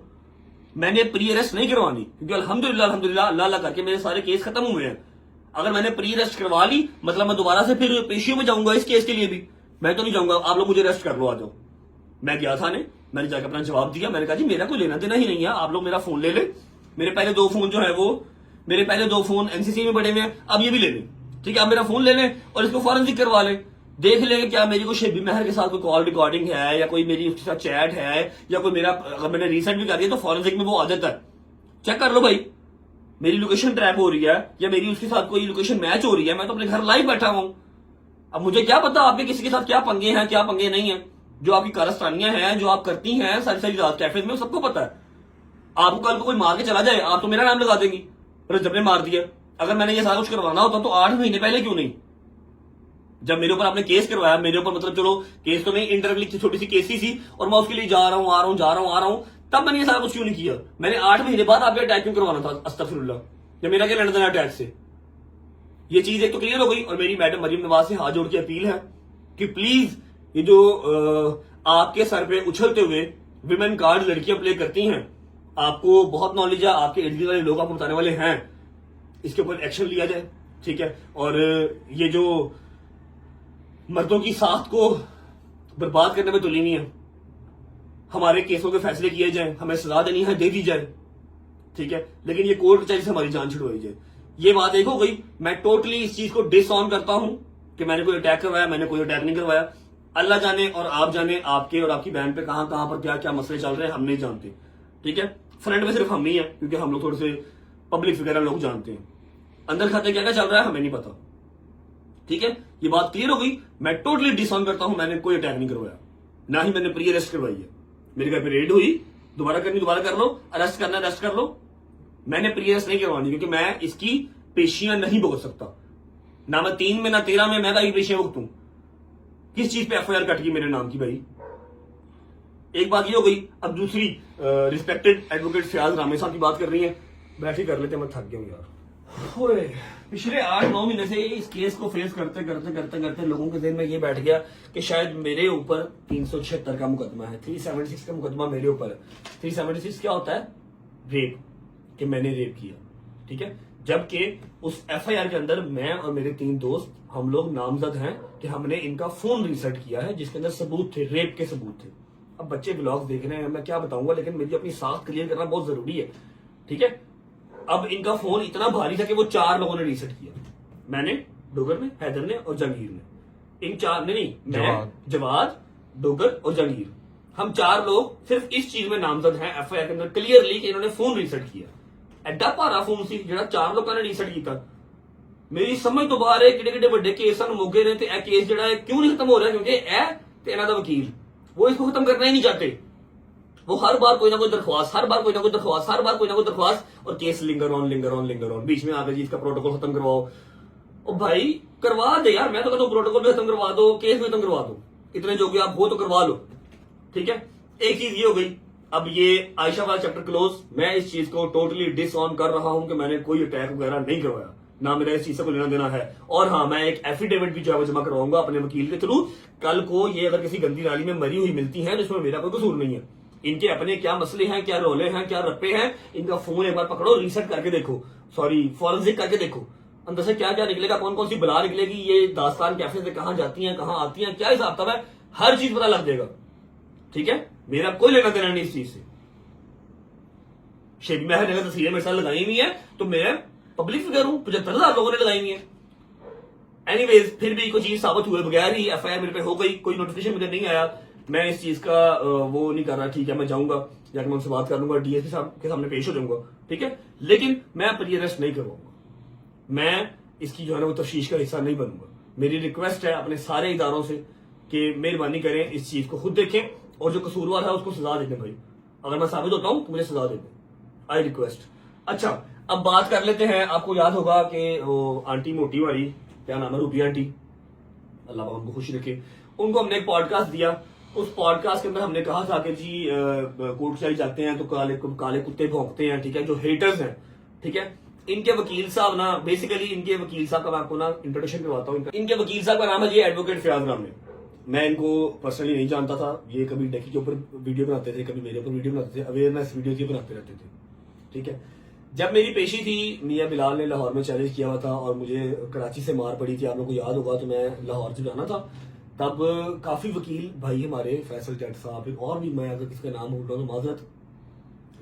S1: मैंने प्री अरेस्ट नहीं करवानी, क्योंकि अल्हम्दुलिल्लाह अल्लाह करके मेरे सारे केस खत्म हुए हैं। अगर मैंने प्री अरेस्ट करवा ली मतलब मैं दोबारा से फिर पेशियों में जाऊंगा इस केस के लिए भी, मैं तो नहीं जाऊंगा। आप लोग मुझे अरेस्ट कर लो, आ जाओ। मैं गया थाने, मैंने जाकर अपना जवाब दिया, मैंने कहा जी मेरा कोई लेना देना ही नहीं है, आप लोग मेरा फोन ले ले। मेरे पहले 2 फोन जो है वो मेरे पहले 2 फोन एनसीसी में पड़े हुए हैं, अब ये भी ले लें, ठीक है। आप मेरा फोन ले लें और इसको फॉरेंसिक करवा लें, देख लें क्या मेरी कोई शेबी महर के साथ कोई कॉल रिकॉर्डिंग है या कोई मेरी उसके साथ चैट है या कोई मेरा, अगर मैंने रिसेंट भी कर दिया तो फॉरेंसिक में वो आ जाता है, चेक कर लो भाई मेरी लोकेशन ट्रैप हो रही है या मेरी उसके साथ कोई लोकेशन मैच हो रही है। मैं तो अपने घर लाइव बैठा हूं, अब मुझे क्या पता आपके किसी के साथ क्या पंगे हैं क्या पंगे नहीं है। जो आपकी कारस्तानियां हैं, जो आप करती हैं सारी रात कैफे में, सबको पता है। आपको कल को कोई मार के चला जाए, आप तो मेरा नाम लगा देंगी, रज्जब ने मार दिया। अगर मैंने ये सारा कुछ करवाना होता तो 8 महीने पहले क्यों नहीं, जब मेरे ऊपर आपने केस करवाया, मेरे ऊपर मतलब चलो केस तो नहीं, इंटरव्यू छोटी सी केस ही थी और मैं उसके लिए जा रहा हूं, तब मैंने ये सारा कुछ क्यों नहीं किया। मैंने 8 महीने बाद आपके अटैक क्यों करवाना था, अस्तगफिरुल्लाह, या मेरा क्या लेना देना अटैक से। ये चीज एक तो क्लियर हो गई। और मेरी मैडम मरियम नवाज से हाथ जोड़ के अपील है कि प्लीज ये जो आपके सर पे उछलते हुए विमेन कार्ड लड़कियां प्ले करती हैं, आपको बहुत नॉलेज है, आपके इर्द गिर्द वाले लोग आपको बताने वाले हैं, इसके ऊपर एक्शन लिया जाए, ठीक है। और ये जो मर्दों की साख को बर्बाद करने में तुली नहीं है, हमारे केसों के फैसले किए जाए, हमें सजा देनी है दे दी जाए, ठीक है। लेकिन ये कोर्ट कचहरी से हमारी जान छुड़वाई जाए। ये बात एक हो गई। मैं टोटली इस चीज को डिसऑन करता हूं कि मैंने कोई अटैक करवाया, मैंने कोई अटैक नहीं करवाया। अल्लाह जाने और आप जाने आपके और आपकी बहन पे कहां पर क्या क्या मसले चल रहे हैं, हम नहीं जानते, ठीक है। फ्रंट में सिर्फ हम ही है क्योंकि हम लोग थोड़े से पब्लिक फिगर लोग जानते हैं, अंदर खाते क्या क्या चल रहा है हमें नहीं पता, ठीक है। ये बात क्लियर हो गई। मैं टोटली डिसऑन करता हूं, मैंने कोई अटैक नहीं करवाया, ना ही मैंने प्री अरेस्ट करवाई है। मेरे घर पे रेड हुई, दोबारा करनी दोबारा कर लो, अरेस्ट करना अरेस्ट कर लो, मैंने प्री अरेस्ट नहीं करवानी क्योंकि मैं इसकी पेशियां नहीं भुगत सकता, ना मैं 3 में ना 13 में मैं ही पेशियां भुगतूं। किस चीज पे एफआईआर कट गई मेरे नाम की भाई, एक बात ये हो गई। अब दूसरी रिस्पेक्टेड एडवोकेट फयाज रामे साहब की बात कर रही है, बैठ ही कर लेते, मैं थक गया हूं यार। ओए पिछले 8-9 महीने से इस केस को फेस करते लोगों के दिल में ये बैठ गया कि शायद मेरे ऊपर 376 का मुकदमा है, 376 का मुकदमा मेरे ऊपर है। 376 क्या होता है, रेप, कि मैंने रेप किया, ठीक है। जबकि उस एफआईआर के अंदर मैं और मेरे 3 दोस्त हम लोग नामजद हैं कि हमने इनका फोन रीसेट किया है जिसके अंदर सबूत थे, रेप के सबूत थे। अब बच्चे ब्लॉग देख रहे हैं, मैं क्या बताऊंगा, लेकिन मेरी अपनी साख क्लियर करना बहुत जरूरी है, ठीक है। अब इनका फोन इतना भारी था कि वो 4 लोगों ने रीसेट किया, मैंने, डोगर ने, हैदर ने और जहांगीर ने। इन 4 ने नहीं, मैं, जवाद, डोगर और जहांगीर, हम 4 लोग सिर्फ इस चीज में नामजद हैं एफआईआर के अंदर क्लियरली कि इन्होंने फोन रीसेट किया। एडा भारा फोन सी जो 4 लोगों ने रीसेट किया। मेरी समझ तो बाहर है किडे बड़े केस मुगे ने, यह केस जो है क्यों नहीं खत्म हो रहा, क्योंकि इन्हों का वकील वो इसको खत्म करना ही नहीं चाहते। वो हर बार कोई ना कोई दरख्वास्त, हर बार कोई ना कोई दरख्वास्त, और केस लिंगर ऑन, बीच में आकर जी इसका प्रोटोकॉल खत्म करवाओ। और भाई करवा दे यार, मैं तो कहता हूं प्रोटोकॉल भी खत्म करवा दो, केस भी खत्म करवा दो, इतने जो आप हो तो करवा लो, ठीक है। एक चीज ये हो गई। अब ये आयशा वाला चैप्टर क्लोज। मैं इस चीज को टोटली डिसऑन कर रहा हूं कि मैंने कोई अटैक वगैरह नहीं करवाया, ना मेरा इस चीज से कोई लेना देना है। और हाँ, मैं एक एफिडेविट भी जो है जमा करवाऊंगा अपने वकील के थ्रू। कल को ये अगर किसी गंदी नाली में मरी हुई मिलती है तो इसमें मेरा कोई कसूर नहीं है। इनके अपने क्या मसले हैं, क्या रोले हैं, क्या रप्पे हैं, इनका फोन एक बार पकड़ो, रीसेट करके देखो, सॉरी फॉरेंसिक करके देखो, अंदर से क्या क्या निकलेगा, कौन कौन सी बला निकलेगी, ये दास्तान कैफे से कहां जाती हैं, कहां आती हैं, क्या हिसाब है, हर चीज पता लग जाएगा, ठीक है। मेरा कोई लेना देना नहीं इस चीज से। शेख महर ने अगर तस्वीरें मेरे साथ लगाई हुई है तो मैं पब्लिक फिगर हूं, 75,000 लोगों ने लगाई हुई है। एनीवेज, फिर भी कोई चीज साबित हुए बगैर ही एफआईआर मेरे पे हो गई, कोई नोटिफिकेशन मुझे नहीं आया। मैं इस चीज का वो नहीं कर रहा, ठीक है, मैं जाऊंगा, जाकर मैं उनसे बात कर लूंगा, डीएसपी साहब के सामने पेश हो जाऊंगा, ठीक है, लेकिन मैं पर अरेस्ट नहीं करवाऊंगा, मैं इसकी जो है ना वो तफ्तीश का हिस्सा नहीं बनूंगा। मेरी रिक्वेस्ट है अपने सारे इदारों से कि मेहरबानी करें, इस चीज को खुद देखें और जो कसूरवार है उसको सजा दे दें भाई। अगर मैं साबित होता हूं तो मुझे सजा दे दें, आई रिक्वेस्ट। अच्छा, अब बात कर लेते हैं। आपको याद होगा कि वो आंटी मोटी वाली, क्या नाम है, रूपी आंटी, अल्लाह पाक उनको खुशी रखे, उनको हमने एक पॉडकास्ट दिया। उस पॉडकास्ट के अंदर हमने कहा था कि जी कोर्ट चले जाते हैं तो काले कुत्ते भौंकते हैं, ठीक है, जो हेटर्स हैं, ठीक है। इनके वकील साहब ना, बेसिकली इनके वकील साहब का मैं आपको ना इंट्रोडक्शन करवाता हूँ। इनके वकील साहब का नाम है जी एडवोकेट फयाज रामी। मैं इनको पर्सनली नहीं जानता था, ये कभी डेकी के ऊपर वीडियो बनाते थे, कभी मेरे ऊपर वीडियो बनाते थे, अवेयरनेस वीडियो भी बनाते रहते थे, ठीक है। जब मेरी पेशी थी, मियां बिलाल ने लाहौर में चैलेंज किया हुआ था और मुझे कराची से मार पड़ी थी, आप लोगों को याद होगा, तो मैं लाहौर से जाना था। तब काफी वकील भाई हमारे, फैसल जट साहब और भी, मैं अगर किसी का नाम भूल रहा हूं तो माजरत,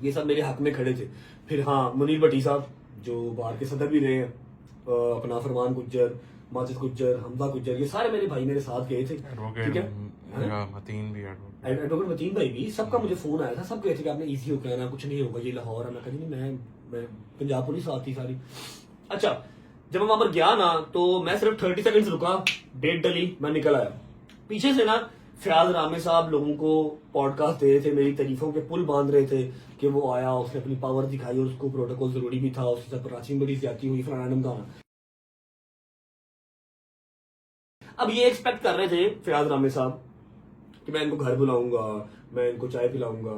S1: ये सब मेरे हक में खड़े थे। फिर हाँ, मुनीर भट्टी साहब जो बार के सदर भी रहे हैं, अपना फरमान गुज्जर, माजिद गुज्जर, हमजा गुज्जर, ये सारे मेरे भाई मेरे साथ गए थे, ठीक है। एडवोकेट मतीन भाई भी, सबका मुझे फोन आया था, सब गए थे कि आपने इजी होकर आना, कुछ नहीं होगा, ये लाहौर है। मैं कहीं नहीं, मैं पंजाब पुलिस साथ थी सारी। अच्छा, जब मैं वहां पर गया ना तो मैं सिर्फ 30 सेकंड रुका, डेट डली, मैं निकल आया। पीछे से ना फयाज रामी साहब लोगों को पॉडकास्ट दे रहे थे, मेरी तारीफों के पुल बांध रहे थे कि वो आया, उसने अपनी पावर दिखाई और उसको प्रोटोकॉल जरूरी भी था, उसके साथ प्राचीन बड़ी ज्यादती हुई, फलाना ढमकाना। अब ये एक्सपेक्ट कर रहे थे फयाज रामी साहब कि मैं इनको घर बुलाऊंगा, मैं इनको चाय पिलाऊंगा।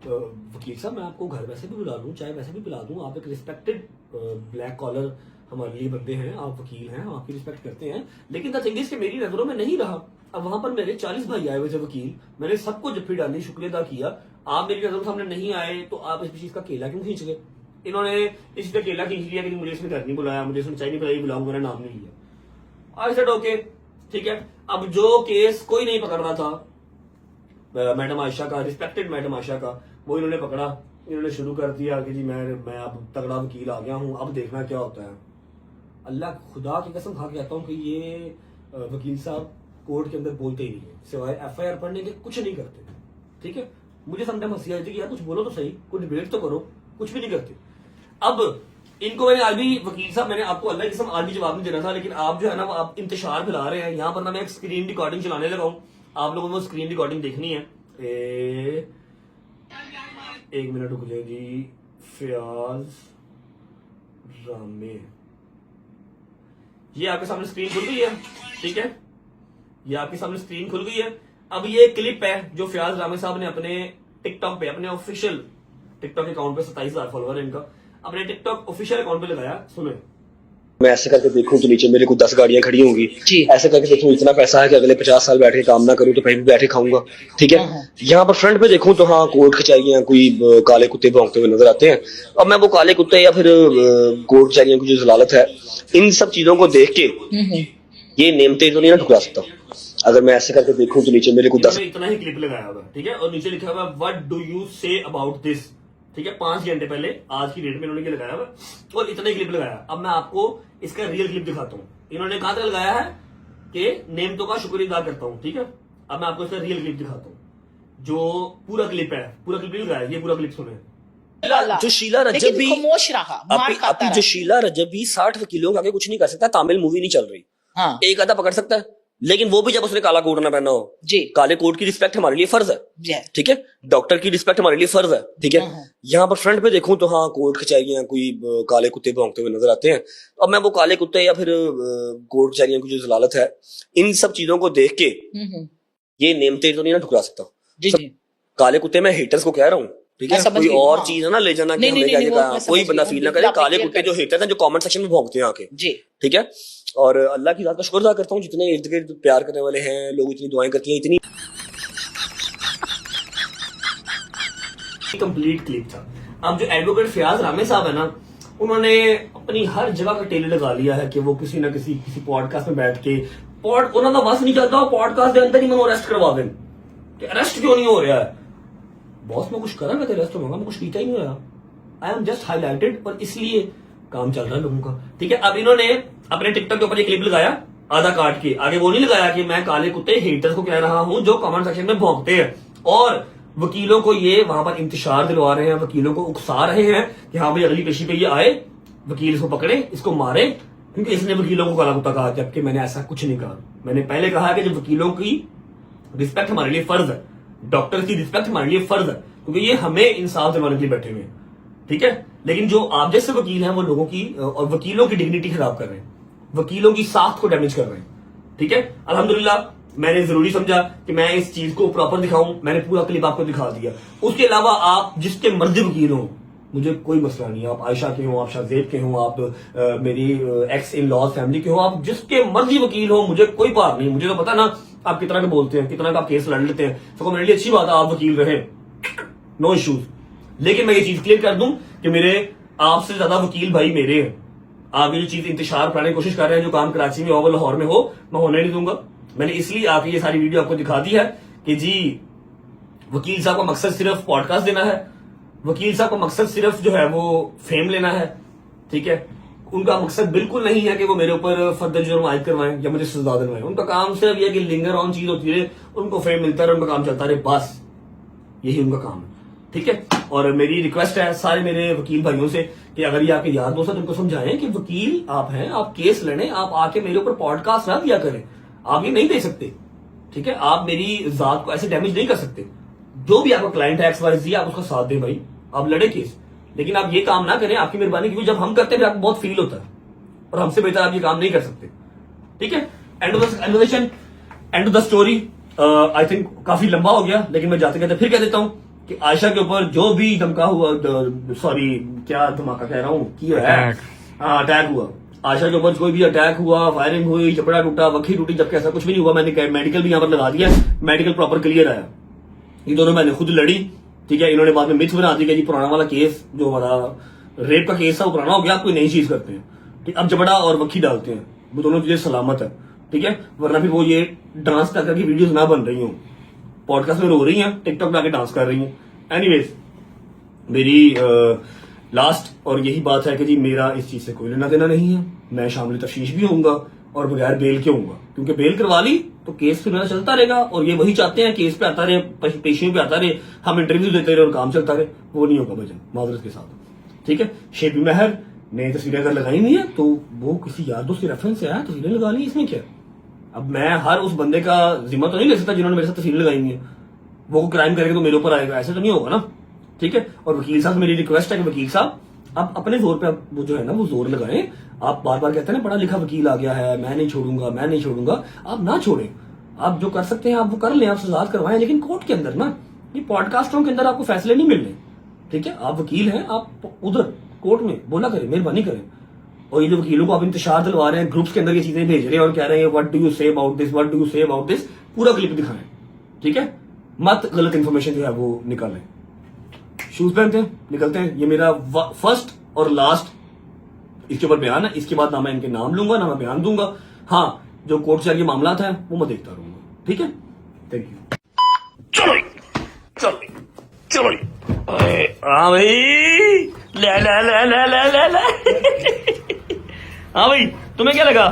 S1: वकील साहब, मैं आपको घर वैसे भी बुला लूं, चाय वैसे भी पिला दूं, आप एक रिस्पेक्टेड ब्लैक कॉलर हमारे लिए बंदे हैं, आप वकील हैं, हम आपकी रिस्पेक्ट करते हैं। लेकिन द थिंग इज कि मेरी नजरों में नहीं रहा। अब वहां पर मेरे 40 भाई आए हुए थे वकील, मैंने सबको जफ्फी डाली, शुक्रिया अदा किया। आप मेरी नजरों के सामने नहीं आए तो आप इस चीज का केला क्यों खींच गए? इन्होंने इस का केला खींच लिया कि मुझे इसने घर नहीं बुलाया, मुझे इसने चाय नहीं पिलाई, बुलाऊंगा, मेरा नाम नहीं लिया। आई सेड ओके, ठीक है। अब जो केस कोई नहीं पकड़ रहा था, मैडम आयशा का, रिस्पेक्टेड मैडम आयशा का, वो इन्होंने पकड़ा। इन्होंने शुरू कर दिया कि जी मैं अब तगड़ा वकील आ गया हूं, अब देखना क्या होता है। अल्लाह खुदा की कसम खा के कहता हूं कि ये वकील साहब कोर्ट के अंदर बोलते ही नहीं है, सिवाय एफआईआर पढ़ने के कुछ नहीं करते, ठीक है। मुझे समझ हंसी आई थी कि यार कुछ बोलो तो सही, कुछ डिबेट तो करो, कुछ भी नहीं करते। अब इनको मैंने आज भी, वकील साहब, मैंने आपको अल्लाह की कसम आज भी जवाब नहीं देना था, लेकिन आप जो है ना आप इंतशार फैला रहे हैं। यहाँ पर ना मैं एक स्क्रीन रिकॉर्डिंग चलाने लगा हूँ, आप लोगों को स्क्रीन रिकॉर्डिंग देखनी है। एक मिनट रुक जाए जी। फयाज रामी, ये आपके सामने स्क्रीन खुल गई है, ठीक है, ये आपके सामने स्क्रीन खुल गई है। अब ये क्लिप है जो फयाज रामी साहब ने अपने टिकटॉक पे, अपने ऑफिशियल टिकटॉक अकाउंट पे, 27,000 फॉलोअर है इनका, अपने टिकटॉक ऑफिशियल अकाउंट पे लगाया। सुने।
S7: मैं ऐसे करके देखूं तो नीचे मेरे को 10 गाड़ियां खड़ी होंगी, ऐसे करके देखूं इतना पैसा है कि अगले 50 साल बैठ के काम ना करूं तो कहीं भी बैठे खाऊंगा, ठीक है। यहाँ पर फ्रंट पे देखूं तो हाँ, कोर्ट कचहरियां, कोई काले कुत्ते भौंकते हुए नजर आते हैं। अब मैं वो काले कुत्ते या फिर कोर्ट कचहरियों की जो जलालत है, इन सब चीजों को देख के ये नेमते तो नहीं ना ठुकरा सकता। अगर मैं ऐसे करके देखूं तो नीचे मेरे को 10,
S1: इतना ही क्लिप लगाया हुआ, ठीक है, और नीचे लिखा हुआ what do you say about this, ठीक है। 5 घंटे पहले, आज की डेट में इन्होंने ये लगाया हुआ और इतना ही क्लिप लगाया। अब मैं आपको इसका रियल क्लिप दिखाता हूँ। इन्होंने कहा था लगाया है कि नेमतों का शुक्रिया अदा करता हूँ, ठीक है। अब मैं आपको इसका रियल क्लिप दिखाता हूँ, जो पूरा क्लिप है, पूरा क्लिप नहीं लगाया, ये पूरा क्लिप सुने।
S8: जो शीला रजब भी
S9: खामोश रहा, मार खाता
S8: जो शीला रजब भी 60 वकीलों के आगे कुछ नहीं कर सकता। तामिल मूवी नहीं चल रही,
S9: हाँ।
S8: एक आधा पकड़ सकता है, लेकिन वो भी जब उसने काला कोट ना पहना हो
S9: जी।
S8: काले कोट की रिस्पेक्ट हमारे लिए फर्ज है, ठीक है। डॉक्टर की रिस्पेक्ट हमारे लिए फर्ज है, ठीक है। यहाँ पर फ्रंट पे देखूं तो हाँ, कोर्ट कचहरियां, कोई काले कुत्ते भौंकते हुए नजर आते हैं। अब मैं वो काले कुत्ते या फिर कोर्ट कचहरियों की जो जलालत है, इन सब चीजों को देख के ये नेमते तो नहीं ना ठुकरा सकता। काले कुत्ते मैं हेटर्स को कह रहा हूँ, ठीक है। कोई और चीज है ना ले जाना कि हमने क्या कहा, कोई बंदा फील ना करे। काले कुत्ते जो हेटर्स हैं, जो कमेंट सेक्शन में भौंकते हैं आके, ठीक है। और अल्लाह की ज़ात का शुक्र अदा करता हूँ, जितने इर्द गिर्द प्यार करने वाले हैं लोग, इतनी दुआएं करती हैं, इतनी
S1: कंप्लीट क्लिप था। अब जो एडवोकेट फयाज रामी साहब है ना, उन्होंने अपनी हर जगह का टेले लगा लिया है कि वो किसी ना किसी पॉडकास्ट में बैठ के उन्होंने बस नहीं चलता, पॉडकास्ट के अंदर ही मैं अरेस्ट करवा दें कि अरेस्ट क्यों नहीं हो रहा है। बॉस मैं कुछ करा मैं तेरे रेस्ट होगा, मैं कुछ पीता ही नहीं होया, आई एम जस्ट हाईलाइटेड, और इसलिए काम चल रहा है लोगों का। ठीक है, अब इन्होंने अपने टिकटॉक के ऊपर एक क्लिप लगाया आधा काट के, आगे वो नहीं लगाया कि मैं काले कुत्ते हेटर्स को कह रहा हूं जो कमेंट सेक्शन में भौंकते हैं, और वकीलों को ये वहां पर इंतशार दिलवा रहे हैं, वकीलों को उकसा रहे हैं कि हाँ भाई अगली पेशी पे ये आए, वकील इसको पकड़े, इसको मारे, क्योंकि इसने वकीलों को काला कुत्ता कहा, जबकि मैंने ऐसा कुछ नहीं कहा। मैंने पहले कहा कि जब वकीलों की रिस्पेक्ट हमारे लिए फर्ज है, डॉक्टर की रिस्पेक्ट हमारे लिए फर्ज है, क्योंकि ये हमें इंसाफ दिलवाने के लिए बैठे हुए हैं। ठीक है, लेकिन जो आप जैसे वकील हैं वो लोगों की और वकीलों की डिग्निटी खराब कर रहे हैं, वकीलों की साख को डैमेज कर रहे हैं। ठीक है, अल्हम्दुलिल्लाह मैंने जरूरी समझा कि मैं इस चीज को प्रॉपर दिखाऊं, मैंने पूरा क्लिप आपको दिखा दिया। उसके अलावा आप जिसके मर्जी वकील हो, मुझे कोई मसला नहीं है, आप आयशा के हो, आप शाहजेब के हो, आप मेरी एक्स इन लॉज फैमिली के हो, आप जिसके मर्जी वकील हो, मुझे कोई बात नहीं। मुझे तो पता ना आप कितना का बोलते हैं, कितना का आप केस लड़ लेते हैं, तो मेरे लिए अच्छी बात है आप वकील रहे, नो इश्यूज। लेकिन मैं ये चीज क्लियर कर दूं कि मेरे आपसे ज्यादा वकील भाई मेरे हैं। आप ये जो चीज इंतशार कराने की कोशिश कर रहे हैं, जो काम कराची में हो, लाहौर में हो, मैं होने नहीं दूंगा। मैंने इसलिए आके ये सारी वीडियो आपको दिखा दी है कि जी वकील साहब का मकसद सिर्फ पॉडकास्ट देना है, वकील साहब का मकसद सिर्फ जो है वो फेम लेना है। ठीक है, उनका मकसद बिल्कुल नहीं है कि वो मेरे ऊपर फर्दर जुर्म आयद करवाएं या मुझे सजा दिलवाएं। उनका काम सिर्फ ये कि लिंगर ऑन चीज होती रहे, उनको फेम मिलता रहे, उनका काम चलता रहे, बस यही उनका काम है। ठीक है, और मेरी रिक्वेस्ट है सारे मेरे वकील भाइयों से कि अगर ये आपके यार दोस्त हैं तो उनको समझाएं कि वकील आप हैं, आप केस लड़ें, आप आके मेरे ऊपर पॉडकास्ट ना दिया करें, आप ये नहीं दे सकते। ठीक है, आप मेरी जात को ऐसे डैमेज नहीं कर सकते। जो भी आपका क्लाइंट है XYZ, आप उसका साथ दें भाई, आप लड़े केस, लेकिन आप ये काम ना करें, आपकी मेहरबानी, क्योंकि जब हम करते हैं आपको बहुत फील होता है, और हमसे बेहतर आप ये काम नहीं कर सकते। ठीक है, end of the conversation, end of the story. I think काफी लंबा हो गया, लेकिन मैं जाते कहते फिर कह देता हूं कि आयशा के ऊपर जो भी धमका हुआ, सॉरी क्या धमाका कह रहा हूं, अटैक हुआ, आयशा के ऊपर कोई भी अटैक हुआ, फायरिंग हुई, चपड़ा टूटा, वखी टूटी, जबकि ऐसा कुछ भी नहीं हुआ। मैंने मेडिकल भी यहां पर लगा दिया, मेडिकल प्रॉपर क्लियर आया। ये दोनों मैंने खुद लड़ी। ठीक है, इन्होंने बाद में मिथ बना दी कि जी पुराना वाला केस जो हमारा रेप का केस था वो पुराना हो गया, आप कोई नई चीज करते हैं। ठीक, अब जबड़ा और वखी डालते हैं, वो दोनों चीजें सलामत है। ठीक है, वरना भी वो ये डांस कर करके वीडियोस ना बन रही हूँ, पॉडकास्ट में रो रही हैं, टिकटॉक पे आके डांस कर रही हैं। एनीवेज, मेरी लास्ट और यही बात है कि जी मेरा इस चीज से कोई लेना देना नहीं है। मैं शामिल तफ्तीश भी होऊंगा और बगैर बेल के होऊंगा, क्योंकि बेल करवा ली तो केस फिर मेरा चलता रहेगा, और ये वही चाहते हैं केस पे आता रहे, पेशियों पे आता रहे, हम इंटरव्यू देते रहे और काम चलता रहे। वो नहीं होगा भजन, माजरत के साथ। ठीक है, शेबी महर ने तस्वीरें अगर लगाई हुई है तो वो किसी यार दोस्त के रेफरेंस से आया, तस्वीरें लगा ली, इसमें क्या। अब मैं हर उस बंदे का जिम्मा तो नहीं ले सकता जिन्होंने मेरे साथ तस्वीरें लगाई हुई है, वो क्राइम करेगा तो मेरे ऊपर आएगा, ऐसे तो नहीं होगा ना। ठीक है, और वकील साहब मेरी रिक्वेस्ट है कि वकील साहब आप अपने जोर पे वो जो है ना वो जोर लगाएं। आप बार बार कहते हैं ना पढ़ा लिखा वकील आ गया है, मैं नहीं छोड़ूंगा, मैं नहीं छोड़ूंगा, आप ना छोड़ें। आप जो कर सकते हैं आप वो कर लें, आप सजा करवाएं, लेकिन कोर्ट के अंदर ना, ये पॉडकास्टरों के अंदर आपको फैसले नहीं मिलने। ठीक है, आप वकील हैं, आप उधर कोर्ट में बोला करें, मेहरबानी करें। और ये जो वकीलों को आप इंतशार दिलवा रहे हैं, ग्रुप्स के अंदर ये चीजें भेज रहे हैं और कह रहे हैं what do you say about this, what do you say about this, पूरा क्लिप दिखाएं। ठीक है, मत गलत इंफॉर्मेशन जो है वो निकालें। शूज पहनते हैं, निकलते हैं। ये मेरा फर्स्ट और लास्ट इसके ऊपर बयान है, इसके बाद ना मैं इनके नाम लूंगा ना मैं बयान दूंगा। हाँ, जो कोर्ट से आगे मामला था वो मैं देखता रहूंगा। ठीक है, थैंक यू।
S8: चलो चलो चलो,
S1: हाँ भाई, ले ले ले ले ले ले ले। हाँ भाई, तुम्हें क्या लगा,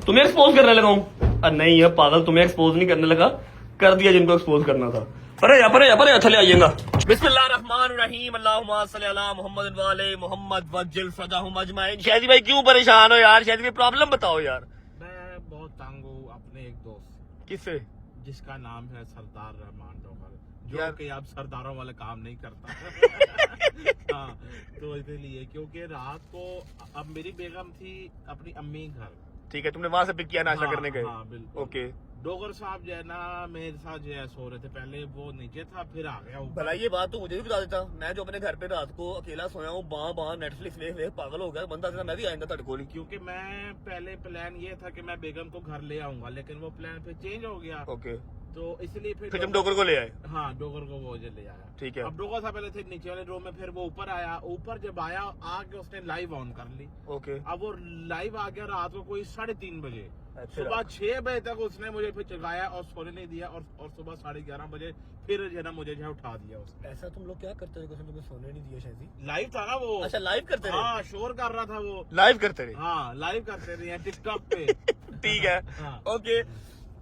S1: तुम्हें एक्सपोज करने लगा हूं? नहीं है पागल, तुम्हें एक्सपोज नहीं करने लगा, कर दिया जिनको एक्सपोज करना था। परे थले आइएगा। बिस्मिल्लाहिर्रहमानिर्रहीम, अल्लाहुम्मा सल्ली अला मुहम्मद व आले मुहम्मद वज्जिल फदाहुम अजमाइन। शादी भाई क्यों परेशान हो यार? शादी भाई प्रॉब्लम बताओ यार।
S2: मैं बहुत तंग हूँ अपने एक दोस्त
S1: किससे?
S2: जिसका नाम है सरदार रहमान जौहर, जो
S1: यार।
S2: कि अब सरदारों वाले काम नहीं करता। हाँ, तो इसलिए क्योंकि रात को अब मेरी बेगम थी अपनी अम्मी घर।
S1: ठीक है, तुमने वहां से पिक किया नाश्ता करने गए?
S2: हाँ बिल्कुल।
S1: ओके,
S2: डोगर साहब जो है ना मेरे साथ जो है सो रहे थे, पहले वो नीचे था फिर आ गया ऊपर।
S1: भला ये बात तो मुझे भी बता देता। मैं जो अपने घर पे रात को अकेला सोया हूँ, बाँ नेटफ्लिक्स देख पागल हो गया बंदा, मैं भी आइंदा तेरे को नहीं।
S2: क्योंकि मैं पहले प्लान ये था कि मैं बेगम को घर ले आऊंगा, लेकिन वो प्लान फिर चेंज हो गया।
S1: ओके,
S2: तो इसलिए
S1: फिर तुम डोगर को ले आए।
S2: हाँ, डोगर को वो ले आया।
S1: ठीक है।
S2: अब डोगर से पहले थे नीचे वाले रूम में, फिर वो ऊपर आया। ऊपर जब आया आके उसने लाइव ऑन कर ली।
S1: ओके।
S2: अब वो लाइव आ गया रात को कोई 3:30 बजे।
S1: अच्छा।
S2: सुबह 6 बजे तक उसने मुझे फिर जगाया और सोने नहीं दिया, और सुबह 11:30 बजे फिर जो है ना मुझे जो है उठा दिया उसने।
S1: ऐसा तुम लोग क्या करते थे? तुम्हें सोने नहीं दिया शायद।
S2: लाइव था ना वो।
S1: अच्छा, लाइव करते रहे।
S2: हाँ, शोर कर रहा था वो।
S1: लाइव करते रहे।
S2: हाँ, लाइव करते रहे टिकटॉक पे।
S1: ठीक है।
S2: हाँ।
S1: ओके।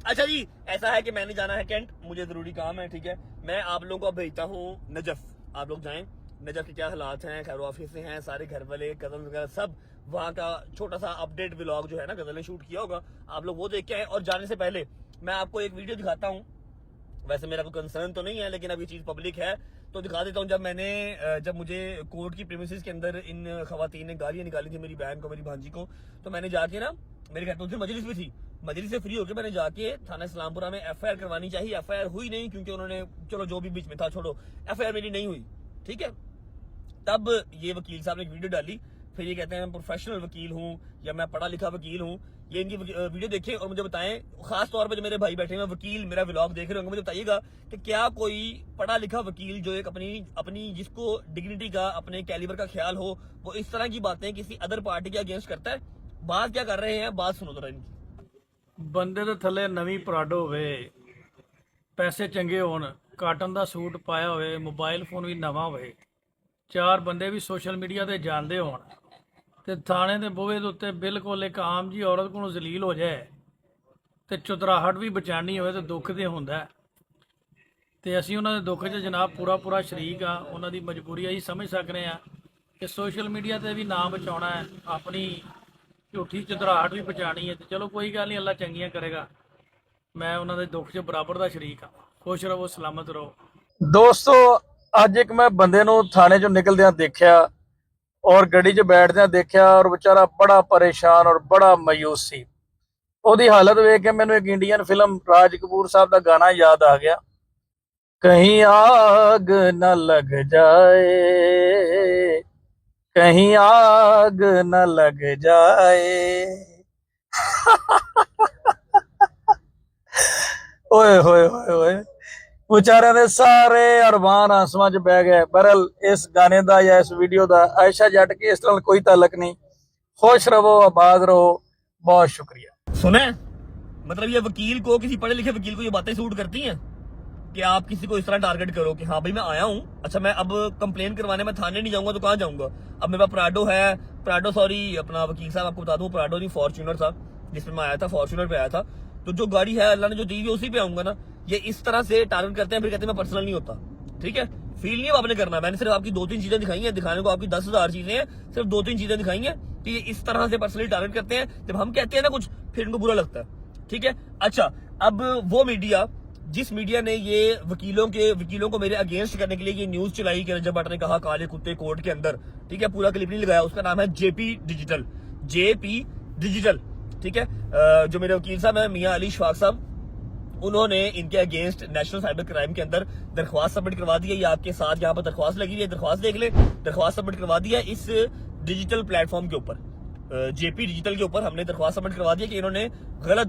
S1: अच्छा जी, ऐसा है कि मैंने जाना है कैंट, मुझे जरूरी काम है। ठीक है, मैं आप लोगों को अब भेजता हूँ नजफ। आप लोग जाएं, नजफ के क्या हालात हैं, खैर ऑफिस से हैं, सारे घर वाले कजन वगैरह सब, वहाँ का छोटा सा अपडेट व्लॉग जो है ना गजल ने शूट किया होगा, आप लोग वो देख के आए। और जाने से पहले मैं आपको एक वीडियो दिखाता हूँ। वैसे मेरा कोई कंसर्न तो नहीं है, लेकिन अब ये चीज पब्लिक है तो दिखा देता हूँ। जब मुझे कोर्ट की प्रीमिसेस के अंदर इन खवातीन ने गालियां निकाली थी मेरी बहन को, मेरी भांजी को, तो मैंने जाके ना, मेरे घर पे मजलिस भी थी, मजलिस से फ्री होकर मैंने जाके थाना इस्लामपुरा में एफआईआर करवानी चाहिए। एफआईआर हुई नहीं क्योंकि उन्होंने, चलो जो भी बीच में था छोड़ो, एफआईआर मेरी नहीं हुई। ठीक है, तब ये वकील साहब ने एक वीडियो डाली, फिर ये कहते हैं मैं प्रोफेशनल वकील हूँ या मैं पढ़ा लिखा वकील हूँ। ये इनकी वीडियो देखें और मुझे बताएं, खास तौर पे जो मेरे भाई बैठे हैं वकील, मेरा व्लॉग देख रहे होंगे, मुझे बताइएगा कि क्या कोई पढ़ा लिखा वकील जो एक अपनी जिसको डिग्निटी का, अपने कैलिबर का ख्याल हो, वो इस तरह की बातें किसी अदर पार्टी के अगेंस्ट करता है? बात क्या कर रहे हैं, बात सुनो जरा इनकी।
S9: ਬੰਦੇ ਦੇ ਥੱਲੇ ਨਵੀਂ ਪਰਾਡੋ ਹੋਵੇ, ਪੈਸੇ ਚੰਗੇ ਹੋਣ, ਕਾਟਨ ਦਾ ਸੂਟ ਪਾਇਆ ਹੋਵੇ, ਮੋਬਾਈਲ ਫੋਨ ਵੀ ਨਵਾਂ ਹੋਵੇ, 4 ਬੰਦੇ ਵੀ ਸੋਸ਼ਲ ਮੀਡੀਆ ਤੇ ਜਾਣਦੇ ਹੋਣ, ਤੇ ਥਾਣੇ ਦੇ ਬੂਹੇ ਦੇ ਉੱਤੇ ਬਿਲਕੁਲ ਇੱਕ ਆਮ ਜੀ ਔਰਤ ਕੋਲੋਂ ਜ਼ਲੀਲ ਹੋ ਜਾਏ ਤੇ ਚੁਤਰਾਹਟ ਵੀ ਬਚਾਉਣੀ ਹੋਵੇ ਤੇ ਦੁੱਖ ਤੇ ਹੁੰਦਾ ਹੈ। ਤੇ ਅਸੀਂ ਉਹਨਾਂ ਦੇ ਦੁੱਖ 'ਚ ਜਨਾਬ ਪੂਰਾ ਸ਼ਰੀਕ ਆ। ਉਹਨਾਂ ਦੀ ਮਜਬੂਰੀ ਅਸੀਂ ਸਮਝ ਸਕਦੇ ਆ ਕਿ ਸੋਸ਼ਲ ਮੀਡੀਆ ਤੇ ਵੀ ਨਾਮ ਬਚਾਉਣਾ ਹੈ, ਆਪਣੀ ਝੂਠੀ ਚੁਤਰਾਹਟ ਵੀ ਬਚਾਉਣੀ ਹੈ। ਤੇ ਚਲੋ ਕੋਈ ਗੱਲ ਨਹੀਂ, ਅੱਲਾ ਚੰਗੀਆਂ ਕਰੇਗਾ। ਮੈਂ ਉਹਨਾਂ ਦੇ ਦੁੱਖ 'ਚ ਬਰਾਬਰ ਦਾ ਸ਼ਰੀਕ ਆ। ਖੁਸ਼ ਰਹੋ, ਸਲਾਮਤ ਰਹੋ। ਦੋਸਤੋ, ਅੱਜ ਇੱਕ ਮੈਂ ਬੰਦੇ ਨੂੰ ਥਾਣੇ 'ਚੋਂ ਨਿਕਲਦਿਆਂ ਦੇਖਿਆ ਔਰ ਗੱਡੀ 'ਚ ਬੈਠਦਿਆਂ ਦੇਖਿਆ ਔਰ ਵਿਚਾਰਾ ਬੜਾ ਪਰੇਸ਼ਾਨ ਔਰ ਬੜਾ ਮਾਯੂਸ ਸੀ। ਉਹਦੀ ਹਾਲਤ ਵੇਖ ਕੇ ਮੈਨੂੰ ਇੱਕ ਇੰਡੀਅਨ ਫਿਲਮ ਰਾਜ ਕਪੂਰ ਸਾਹਿਬ ਦਾ ਗਾਣਾ ਯਾਦ ਆ ਗਿਆ, ਕਹੀਂ ਆਗ ਨਾ ਲਗ ਜਾਏ, ਕਹੀਂ ਆਗ ਨਾ ਲਗ ਜਾਏ। ਓਏ ਹੋਏ ਹੋਏ ਹੋਏ, ਵਿਚਾਰਿਆਂ ਦੇ ਸਾਰੇ ਅਰਮਾਨ ਆਸਮਾਂ 'ਚ ਬਹਿ ਗਏ। ਬਹਰਲ ਇਸ ਗਾਣੇ ਦਾ ਜਾਂ ਇਸ ਵੀਡੀਓ ਦਾ ਆਇਸ਼ਾ ਜੱਟ के इस तरह कोई ताल्लुक नहीं। खुश रहो, आबाद रहो, बहुत शुक्रिया।
S1: सुने, मतलब ये वकील को, किसी पढ़े लिखे वकील को ये बातें सूट करती हैं कि आप किसी को इस तरह टारगेट करो कि हाँ भाई मैं आया हूँ, अच्छा मैं अब कंप्लेन करवाने में थाने नहीं जाऊंगा तो कहाँ जाऊंगा? अब मेरे पास प्राडो सॉरी अपना वकील साहब आपको बता दूं, प्राडो नहीं फॉर्च्यूनर था जिसमें मैं आया था, फॉर्च्यूनर पे आया था। तो जो गाड़ी है अल्लाह ने जो दी हुई उसी पे आऊंगा ना। ये इस तरह से टारगेट करते हैं, फिर कहते हैं मैं पर्सनल नहीं होता। ठीक है, फील नहीं आपने करना। मैंने सिर्फ आपकी 2-3 चीजें दिखाई हैं, दिखाने को आपकी 10,000 चीजें हैं, सिर्फ 2-3 चीजें दिखाई हैं कि ये इस तरह से पर्सनली टारगेट करते हैं। जब हम कहते हैं ना कुछ, फिर इनको बुरा लगता है। ठीक है, अच्छा अब वो मीडिया, जिस मीडिया ने ये वकीलों को मेरे अगेंस्ट करने के लिए ये न्यूज चलाई कि रजब भट्ट ने कहा काले कुत्ते कोर्ट के अंदर, ठीक है, पूरा क्लिप नहीं लगाया, उसका नाम है जेपी डिजिटल। ठीक है, जो मेरे वकील साहब है मियां अली शफाक साहब, उन्होंने इनके अगेंस्ट नेशनल साइबर क्राइम के अंदर दरख्वास्त सबमिट करवा दी है। ये आपके साथ यहाँ पर दरख्वास्त लगी हुई है, दरख्वास्त देख ले, दरख्वास्त सबमिट करवा दी है इस डिजिटल प्लेटफॉर्म के ऊपर, जेपी डिजिटल के ऊपर हमने दरख्वास्त सबमिट करवा दी है कि इन्होंने गलत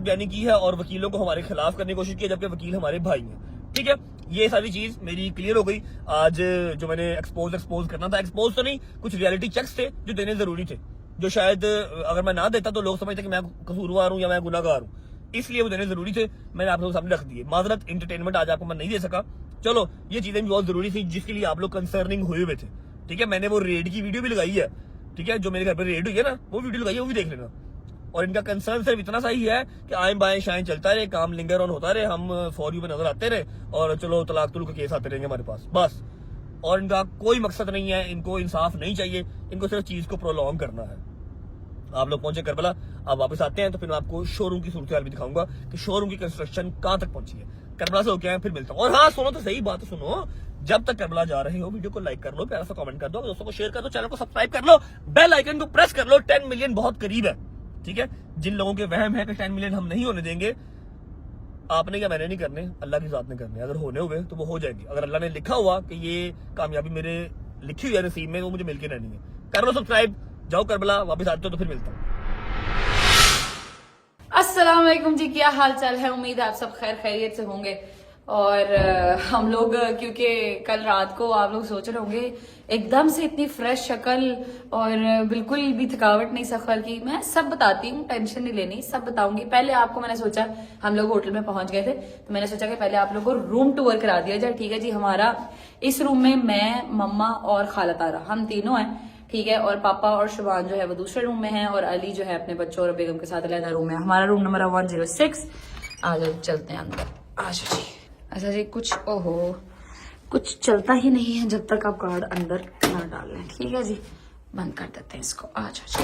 S1: बयानी की है और वकीलों को हमारे खिलाफ करने की कोशिश की है, जबकि वकील हमारे भाई हैं। ठीक है, ये सारी चीज मेरी क्लियर हो गई। आज जो मैंने एक्सपोज करना था, एक्सपोज तो नहीं, कुछ रियलिटी चेक्स थे जो देने जरूरी थे, जो शायद अगर मैं ना देता तो लोग समझते कि मैं कसूरवार हूं या मैं गुनाहगार हूं, इसलिए वो देने जरूरी थे। मैंने आप लोगों के सामने रख दिए। माजरत, एंटरटेनमेंट आज आपको मैं नहीं दे सका। चलो, ये चीजें भी बहुत जरूरी थी जिसके लिए आप लोग कंसर्निंग हुए हुए थे। ठीक है, मैंने वो रेड की वीडियो भी लगाई है। ठीक है, जो मेरे घर पर रेड हुई है ना, वो वीडियो लगाई है, वो भी देख लेना। और इनका कंसर्न सिर्फ इतना सा ही है कि आए बाएं शाएं चलता रहे, काम लिंगर ऑन होता रहे, हम फॉर यू पे नजर आते रहे और चलो तलाक तुल के केस आते रहेंगे हमारे पास, बस। और इनका कोई मकसद नहीं है, इनको इंसाफ नहीं चाहिए, इनको सिर्फ चीज को प्रोलॉन्ग करना है। आप लोग पहुंचे करबला, आप वापस आते हैं तो फिर मैं आपको शोरूम की सूरत हाल भी दिखाऊंगा कि शोरूम की कंस्ट्रक्शन कहां तक पहुंची है। करबला से होके आए, फिर मिलता हूं। और हाँ, सुनो तो सही बात सुनो, जब तक करबला जा रहे हो वीडियो को लाइक कर लो, प्यारा सा कमेंट कर दो, दोस्तों को शेयर कर दो, चैनल को सब्सक्राइब कर लो, बेल आइकन को प्रेस कर लो। 10 मिलियन बहुत करीब है। ठीक है, जिन लोगों के वहम है कि 10 मिलियन हम नहीं होने देंगे, आपने क्या मैंने नहीं करने, अल्लाह की जात ने करने। अगर होने हुए तो वो हो जाएंगे। अगर अल्लाह ने लिखा हुआ कि ये कामयाबी मेरे लिखी हुई है नसीब में, वो मुझे मिलके रहनी है। कर लो सब्सक्राइब, जाओ करबला, वापस आते हो तो फिर मिलता हूँ।
S10: अस्सलाम वालेकुम जी, क्या हाल चाल है। उम्मीद है आप सब खैर खैरियत से होंगे। और हम लोग क्योंकि कल रात को आप लोग सोच रहे होंगे एकदम से इतनी फ्रेश शक्ल और बिल्कुल भी थकावट नहीं सफर की, मैं सब बताती हूँ, टेंशन नहीं लेनी, सब बताऊंगी। पहले आपको मैंने सोचा, हम लोग होटल में पहुंच गए थे तो मैंने सोचा कि पहले आप लोग को रूम टूर करा दिया जाए। ठीक है जी, हमारा इस रूम में मैं, मम्मा और खाला तारा, हम तीनों हैं। ठीक है, और पापा और शुभान जो है वो दूसरे रूम में है और अली जो है अपने बच्चों और बेगम के साथ अलग रूम में। हमारा रूम नंबर 106। आ जाओ, चलते हैं अंदर। आ जाओ जी। अच्छा जी, कुछ चलता ही नहीं है जब तक आप कार्ड अंदर ना डाल लें। ठीक है जी, बंद कर देते हैं इसको। आ जाओ जी।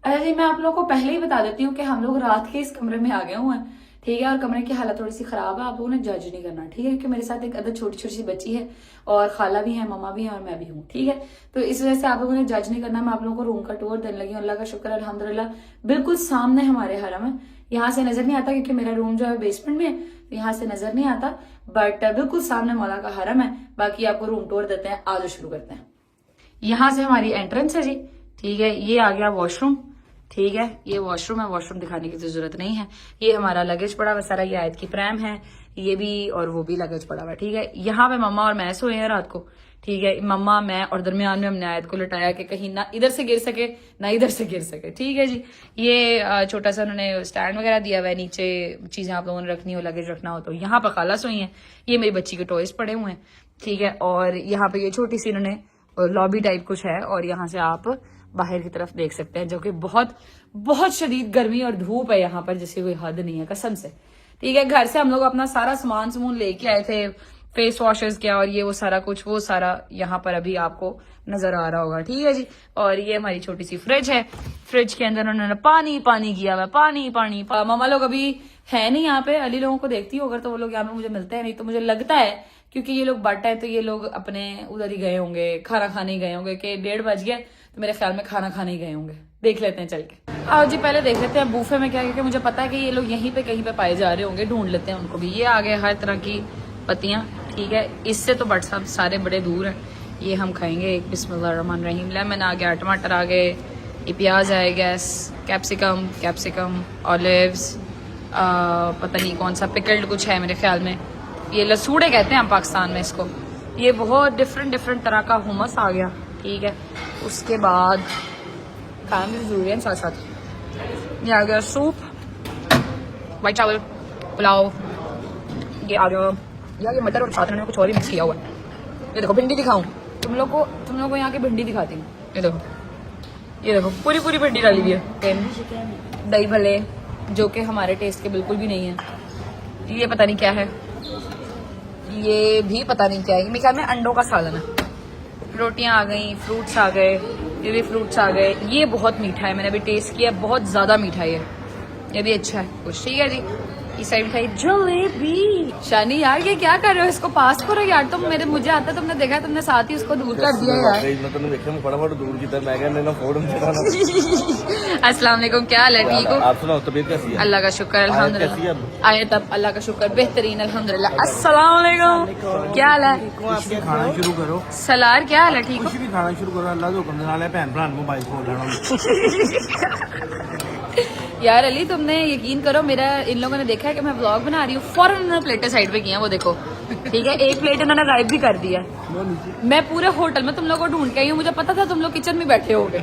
S10: अच्छा जी, मैं आप लोगों को पहले ही बता देती हूँ कि हम लोग रात के इस कमरे में आ गए हुए हैं। ठीक है, और कमरे की हालत थोड़ी सी खराब है, आप लोगों ने जज नहीं करना। ठीक है, क्योंकि मेरे साथ एक अदर छोटी छोटी सी बच्ची है और खाला भी है, मम्मा भी है और मैं भी हूँ। ठीक है, तो इस वजह से आप लोगों ने जज नहीं करना। मैं आप लोगों को रूम का टूर देने लगी हूँ। अल्लाह का शुक्र अल्हम्दुलिल्लाह, बिल्कुल सामने हमारे हरम है। यहाँ से नजर नहीं आता क्योंकि मेरा रूम जो है बेसमेंट में, तो यहाँ से नजर नहीं आता, बट बिल्कुल सामने मौला का हरम है। बाकी आपको रूम टूर देते हैं, आज शुरू करते हैं। यहाँ से हमारी एंट्रेंस है जी। ठीक है, ये आ गया वॉशरूम। ठीक है, ये वॉशरूम है, वॉशरूम दिखाने की तो जरूरत नहीं है। ये हमारा लगेज पड़ा हुआ सारा, ये आयत की प्रैम है, ये भी और वो भी लगेज पड़ा हुआ। ठीक है, यहाँ पे मम्मा और मैं सोए हैं रात को। ठीक है, मम्मा, मैं और दरमियान में हमने आयत को लटाया कि कहीं ना इधर से गिर सके ना इधर से गिर सके। ठीक है जी, ये छोटा सा उन्होंने स्टैंड वगैरह दिया हुआ है, नीचे चीजें आप लोगों ने रखनी हो, लगेज रखना हो तो। यहाँ पर खाला सोई है, ये मेरी बच्ची के टॉयज पड़े हुए हैं। ठीक है, और यहाँ पे ये छोटी सी इन्होंने लॉबी टाइप कुछ है और यहाँ से आप बाहर की तरफ देख सकते हैं, जो कि बहुत बहुत शदीद गर्मी और धूप है यहाँ पर, जैसे कोई हद नहीं है कसम से। ठीक है, घर से हम लोग अपना सारा सामान लेके आए थे, फेस वॉशेस क्या और ये वो सारा कुछ, वो सारा यहाँ पर अभी आपको नजर आ रहा होगा। ठीक है जी, और ये हमारी छोटी सी फ्रिज है। फ्रिज के अंदर उन्होंने पानी किया हुआ, पानी। मामा लोग अभी है नहीं यहाँ पे, अली लोगों को देखती हूँ अगर, तो वो लोग यहाँ पे मुझे मिलते हैं नहीं, तो मुझे लगता है क्योंकि ये लोग बट है तो ये लोग अपने उधर ही गए होंगे, खाना खाने ही गए होंगे कि 1:30 बज गया, तो मेरे ख्याल में खाना खाने ही गए होंगे। देख लेते हैं चल के। आओ जी, पहले देख लेते हैं बूफे में क्या, क्योंकि मुझे पता है कि ये लोग यहीं पे कहीं पे पाए जा रहे होंगे, ढूंढ लेते हैं उनको भी। ये आ गए हर तरह की पत्तियां। ठीक है, इससे तो बट सब सारे बड़े दूर हैं। ये हम खाएंगे, एक बिस्मिल्लाहिर्रहमानिर्रहीम। लेमन आ गया, टमाटर आ गए, ये प्याज आए, गैस, कैप्सिकम, ऑलिव्स, पता नहीं कौन सा पिकल्ड कुछ है मेरे ख्याल में, ये लसूड़े कहते हैं हम पाकिस्तान में इसको। ये बहुत डिफरेंट तरह का हुमस आ गया। ठीक है, उसके बाद खाना भी जरूरी है साथ साथ। ये आ गया सूप, वाइट चावल, पुलाव, ये आ गया यार, ये मटर और साथ में कुछ और ही मिक्स किया हुआ है। ये देखो, भिंडी दिखाऊं तुम लोग को यहाँ की भिंडी दिखाती हूँ। ये देखो पूरी भिंडी डाली हुई है। दही भले जो कि हमारे टेस्ट के बिल्कुल भी नहीं है। ये पता नहीं क्या है, ये भी पता नहीं क्या है, मेरे ख्याल में अंडों का सालन है। रोटियां आ गई, फ्रूट्स आ गए, ये भी फ्रूट्स आ गए। ये बहुत मीठा है, मैंने अभी टेस्ट किया, बहुत ज्यादा मीठा है ये भी अच्छा है कुछ। ठीक है जी, इस साइड मिठाई जलेबी। शानी यार ये क्या कर रहे हो, इसको पास करो यार। तुम मुझे आता, तुमने देखा, तुमने साथ ही उसको दूर कर दिया यार। अस्सलाम वालेकुम, क्या हाल है, ठीक हो?
S2: आप सुनाओ, तबीयत कैसी है?
S10: अल्लाह का शुक्र अल्हम्दुलिल्लाह। आए तब अल्लाह का शुक्र बेहतरीन अल्हम्दुलिल्लाह। अस्सलाम वालेकुम, क्या हाल है?
S2: खाना शुरू करो।
S10: सलार क्या हाल है, ठीक हो?
S2: कुछ भी खाना शुरू करो, अल्लाह के हुक्म दे नाले भैन भरा मोबाइल खोल लेना।
S10: यार अली, तुमने यकीन करो, मेरा इन लोगों ने देखा है कि मैं व्लॉग बना रही हूँ, फौरन उन्होंने प्लेटें साइड पे की हैं, वो देखो। ठीक है, एक प्लेट उन्होंने गायब भी कर दिया। मैं पूरे होटल में तुम लोगों को ढूंढ के आई हूँ, मुझे पता था तुम लोग किचन में बैठे होगे।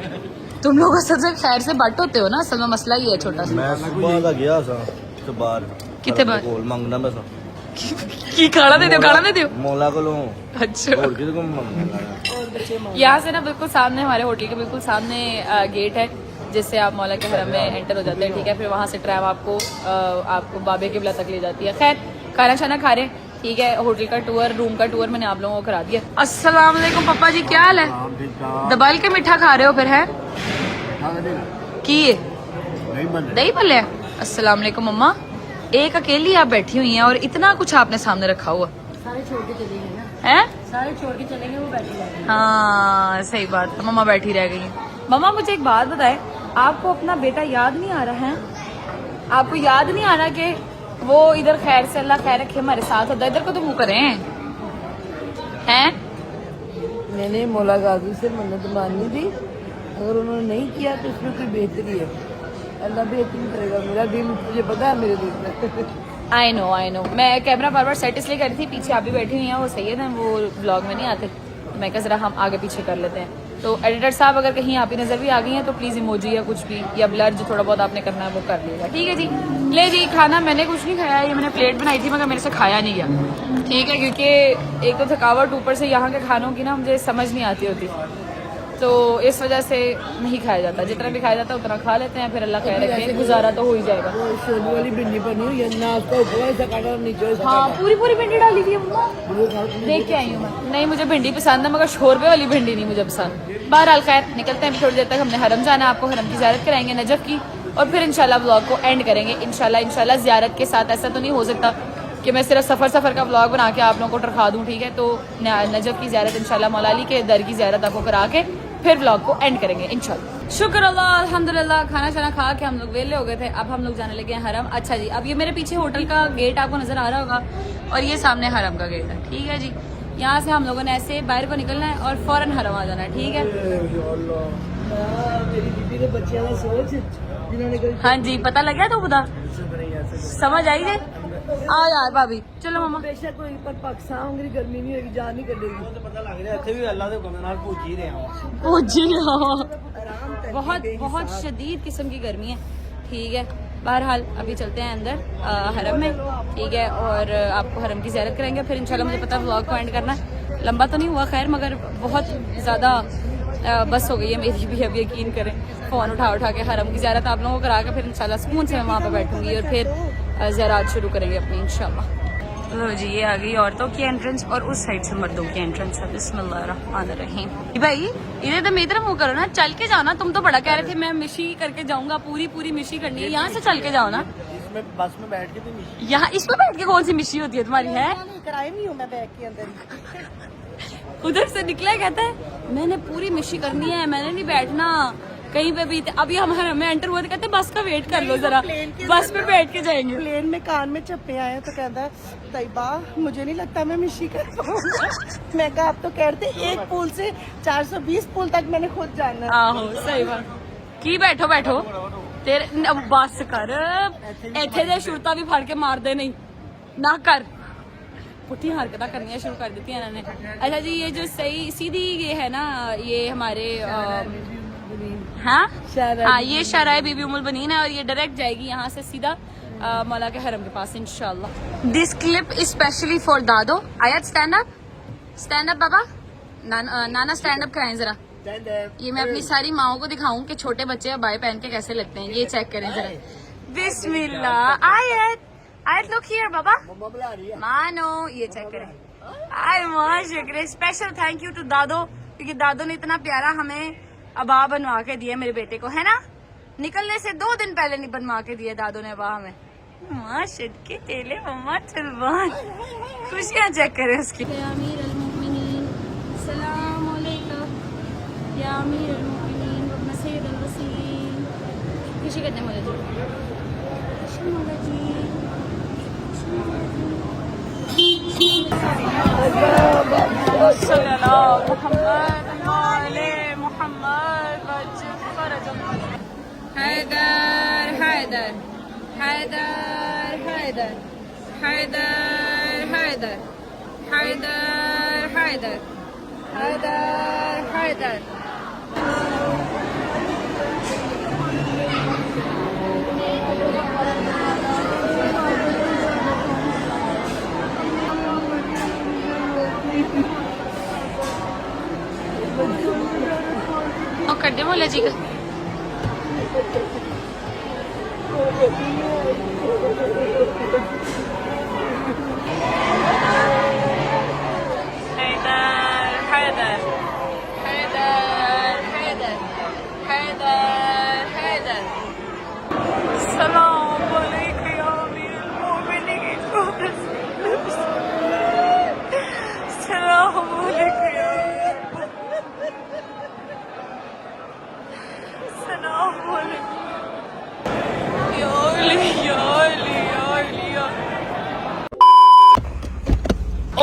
S10: तुम लोग असल से खैर से बट होते हो ना, असल में मसला ही है छोटा सा।
S11: मैं सुबह गया बाहर
S10: कितने बार
S11: कोल मंगना मैं
S10: की खाना दे दो
S11: मौला को।
S10: अच्छा, यहाँ से ना बिल्कुल सामने, हमारे होटल के बिल्कुल सामने गेट है, जिससे आप मौला के हरम में एंटर हो जाते हैं। ठीक है, फिर वहाँ से ट्रैम आपको बाबे किबला तक ले जाती है। खैर, खाना शाना खा रहे। ठीक है, होटल का टूर, रूम का टूर मैंने आप लोगों को करा दिया। अस्सलाम वालेकुम पापा जी, क्या हाल है? दबाल के मीठा खा रहे हो फिर, है की दही भल्ले? अस्सलाम वालेकुम मम्मा, एक अकेली आप बैठी हुई हैं और इतना कुछ आपने सामने रखा हुआ।
S3: सारे छोड़ के चले गए ना,
S10: हैं?
S3: सारे छोड़ के चले गए, वो बैठी रह गई।
S10: हाँ सही बात, तो मम्मा बैठी रह गई। मम्मा मुझे एक बात बताए, आपको अपना बेटा याद नहीं आ रहा है? आपको याद नहीं आ रहा कि वो इधर खैर से, अल्लाह खैर रखे, हमारे साथ होता है? इधर को तो मुँह करें हैं।
S12: मैंने मौला गाजी से मन्नत मानी थी, अगर उन्होंने नहीं किया तो उसमें कोई बेहतरी है। अल्लाह भी यकीन करेगा, मेरा दिल मुझे पता है, मेरे दिल में
S10: आई नो मैं कैमरा बार बार सेट इसलिए कर रही थी, पीछे आप भी बैठी हुई हैं, वो सैयद हैं, वो व्लॉग में नहीं आते, तो मैं कहा जरा हम आगे पीछे कर लेते हैं। तो एडिटर साहब अगर कहीं आप ही नज़र भी आ गई हैं तो प्लीज़ इमोजी या कुछ भी या ब्लर जो थोड़ा बहुत आपने करना है वो कर लीजिएगा, ठीक है जी। ले जी खाना मैंने कुछ नहीं खाया, ये मैंने प्लेट बनाई थी मगर मेरे से खाया नहीं गया, ठीक है, क्योंकि एक तो थकावट ऊपर से यहाँ के खानों की ना मुझे समझ नहीं आती होती, तो इस वजह से नहीं खाया जाता, जितना भी खाया जाता है उतना खा लेते हैं, फिर अल्लाह खैर रखे, गुजारा तो हो ही जाएगा।
S12: वो सोनी वाली भिंडी बनी हुई है ना, उसका ऊपर ऐसा काटा नीचे ऐसा
S10: हाँ पूरी भिंडी डाली हुई है मम्मा,
S12: वो खाओ तुम।
S10: देख के आई हूँ मैं। नहीं मुझे भिंडी पसंद है मगर शोरबे वाली भिंडी नहीं मुझे पसंद। बहरहाल खैर निकलते हैं, थोड़ी देर तक हमने हरम जाना है, आपको हरम की ज़ियारत कराएंगे नजफ की, और फिर इंशाल्लाह व्लॉग को एंड करेंगे इंशाल्लाह ज़ियारत के साथ। ऐसा तो नहीं हो सकता कि मैं सिर्फ सफ़र का व्लॉग बना के आप लोगों को टरखा दूँ, ठीक है। तो नजफ की ज़ियारत इंशाल्लाह मौला अली के दर की ज़ियारत आपको करा के फिर व्लॉग को एंड करेंगे इंशाल्लाह। शुक्र अल्लाह अल्हम्दुलिल्लाह, खाना शाना खा के हम लोग वेले हो गए थे, अब हम लोग जाने लगे हैं हरम। अच्छा जी, अब ये मेरे पीछे होटल का गेट आपको नजर आ रहा होगा और ये सामने हरम का गेट है, ठीक है जी। यहाँ से हम लोगों ने ऐसे बाहर को निकलना है और फौरन हरम आ जाना है, ठीक है।
S12: मेरी बीबी के बच्चे का सोच जिन्होंने कभी
S10: हाँ जी पता लग गया तो बता, समझ आई जे। आओ यार भाभी, चलो मामा।
S12: बेशक कोई पर पाकिस्तान होंगी गर्मी नहीं होगी, जान नहीं कटेगी।
S11: पता लग रहा है ਇੱਥੇ ਵੀ ਅੱਲਾ ਦੇ ਹੁਕਮ ਨਾਲ ਭੁੱਜ ਹੀ ਰਿਹਾ
S10: बहुत शदीद किस्म की गर्मी है, ठीक है। बहरहाल अभी चलते हैं अंदर हरम में, ठीक है, और आपको हरम की ज़ियारत कराएंगे, फिर इंशाल्लाह मुझे पता है व्लॉग को एंड करना है। लंबा तो नहीं हुआ खैर, मगर बहुत ज़्यादा बस हो गई है मेरी भी, अब यकीन करें। फ़ोन उठा के हरम की ज़ियारत आप लोगों को करा के फिर इंशाल्लाह सुकून से मैं वहाँ पर बैठूंगी और फिर ज़ियारत शुरू करेंगे अपनी इंशाल्लाह। लो जी ये आ गई औरतों की एंट्रेंस और उस साइड से मर्दों की एंट्रेंस है। बिस्मिल्लाहिर्रहमानिर्रहीम। भाई इधर तो मेरी तरफ मुँह करो ना, चल के जाओ ना, तुम तो बड़ा कह रहे थे मैं मिशी करके जाऊंगा, पूरी मिशी करनी है, यहाँ से चल के जाओ ना।
S11: इसमें बस में बैठ के तो मिशी
S10: यहाँ इसमें बैठ के कौन सी मिशी होती है तुम्हारी है?
S12: कराए नहीं हूँ मैं बैग के अंदर।
S10: उधर से निकला कहता है मैंने पूरी मिशी करनी है, मैंने नहीं बैठना कहीं पे भी। अभी हम हरम में एंटर हुए तो कहते बस का वेट कर लो जरा, बस पे बैठ के जाएंगे।
S12: प्लेन में कान में चप्पे आए तो कहता है तैयबा मुझे नहीं लगता मैं मिशी कर पाऊंगा। मैं कहा आप तो कहते एक पुल से 420 पुल तक मैंने खुद जाना है।
S10: आहो सही बात की, बैठो तेरे बस कर, इथे दे शुरता भी फड़ के मार दे, नहीं ना कर, पुठी हरकत करनी शुरू कर दी इन्होंने। अच्छा जी ये जो सही सीधी ये है ना, ये हमारे हाँ ये शराय बीबी उमुल बनीन है और ये डायरेक्ट जाएगी यहाँ से सीधा मौला के हरम के पास इंशाल्लाह। दिस क्लिप स्पेशली फॉर दादो। आयत स्टैंड अप बाबा, नाना स्टैंड अप कराएं जरा। ये मैं अपनी सारी माओ को दिखाऊं कि छोटे बच्चे अबाए पहन के कैसे लगते हैं, ये चेक करें जरा। बिस्मिल्लाह। आयत लुक हियर बाबा, मानो ये चेक करें। आय माशाल्लाह, स्पेशल थैंक यू टू दादो, क्योंकि दादो ने इतना प्यारा हमें अबा बनवा के दिया मेरे बेटे को, है ना। निकलने से 2 दिन पहले नहीं बनवा के दिया दादो ने अबा हमें। माशाल्लाह के तेले मम्मा चलवान, खुशियाँ चेक करें उसकी। या अमीर अल-मुमिनीन सलाम अलैकुम, या अमीर अल-मुमिनीन व सय्यद अल-वसीन। खुशी करते हैं मुझे हैदर हैदर हैदर हैदर हैदर हैदर हैदर हैदर हैदर हैदर। और कर दे मोला जी का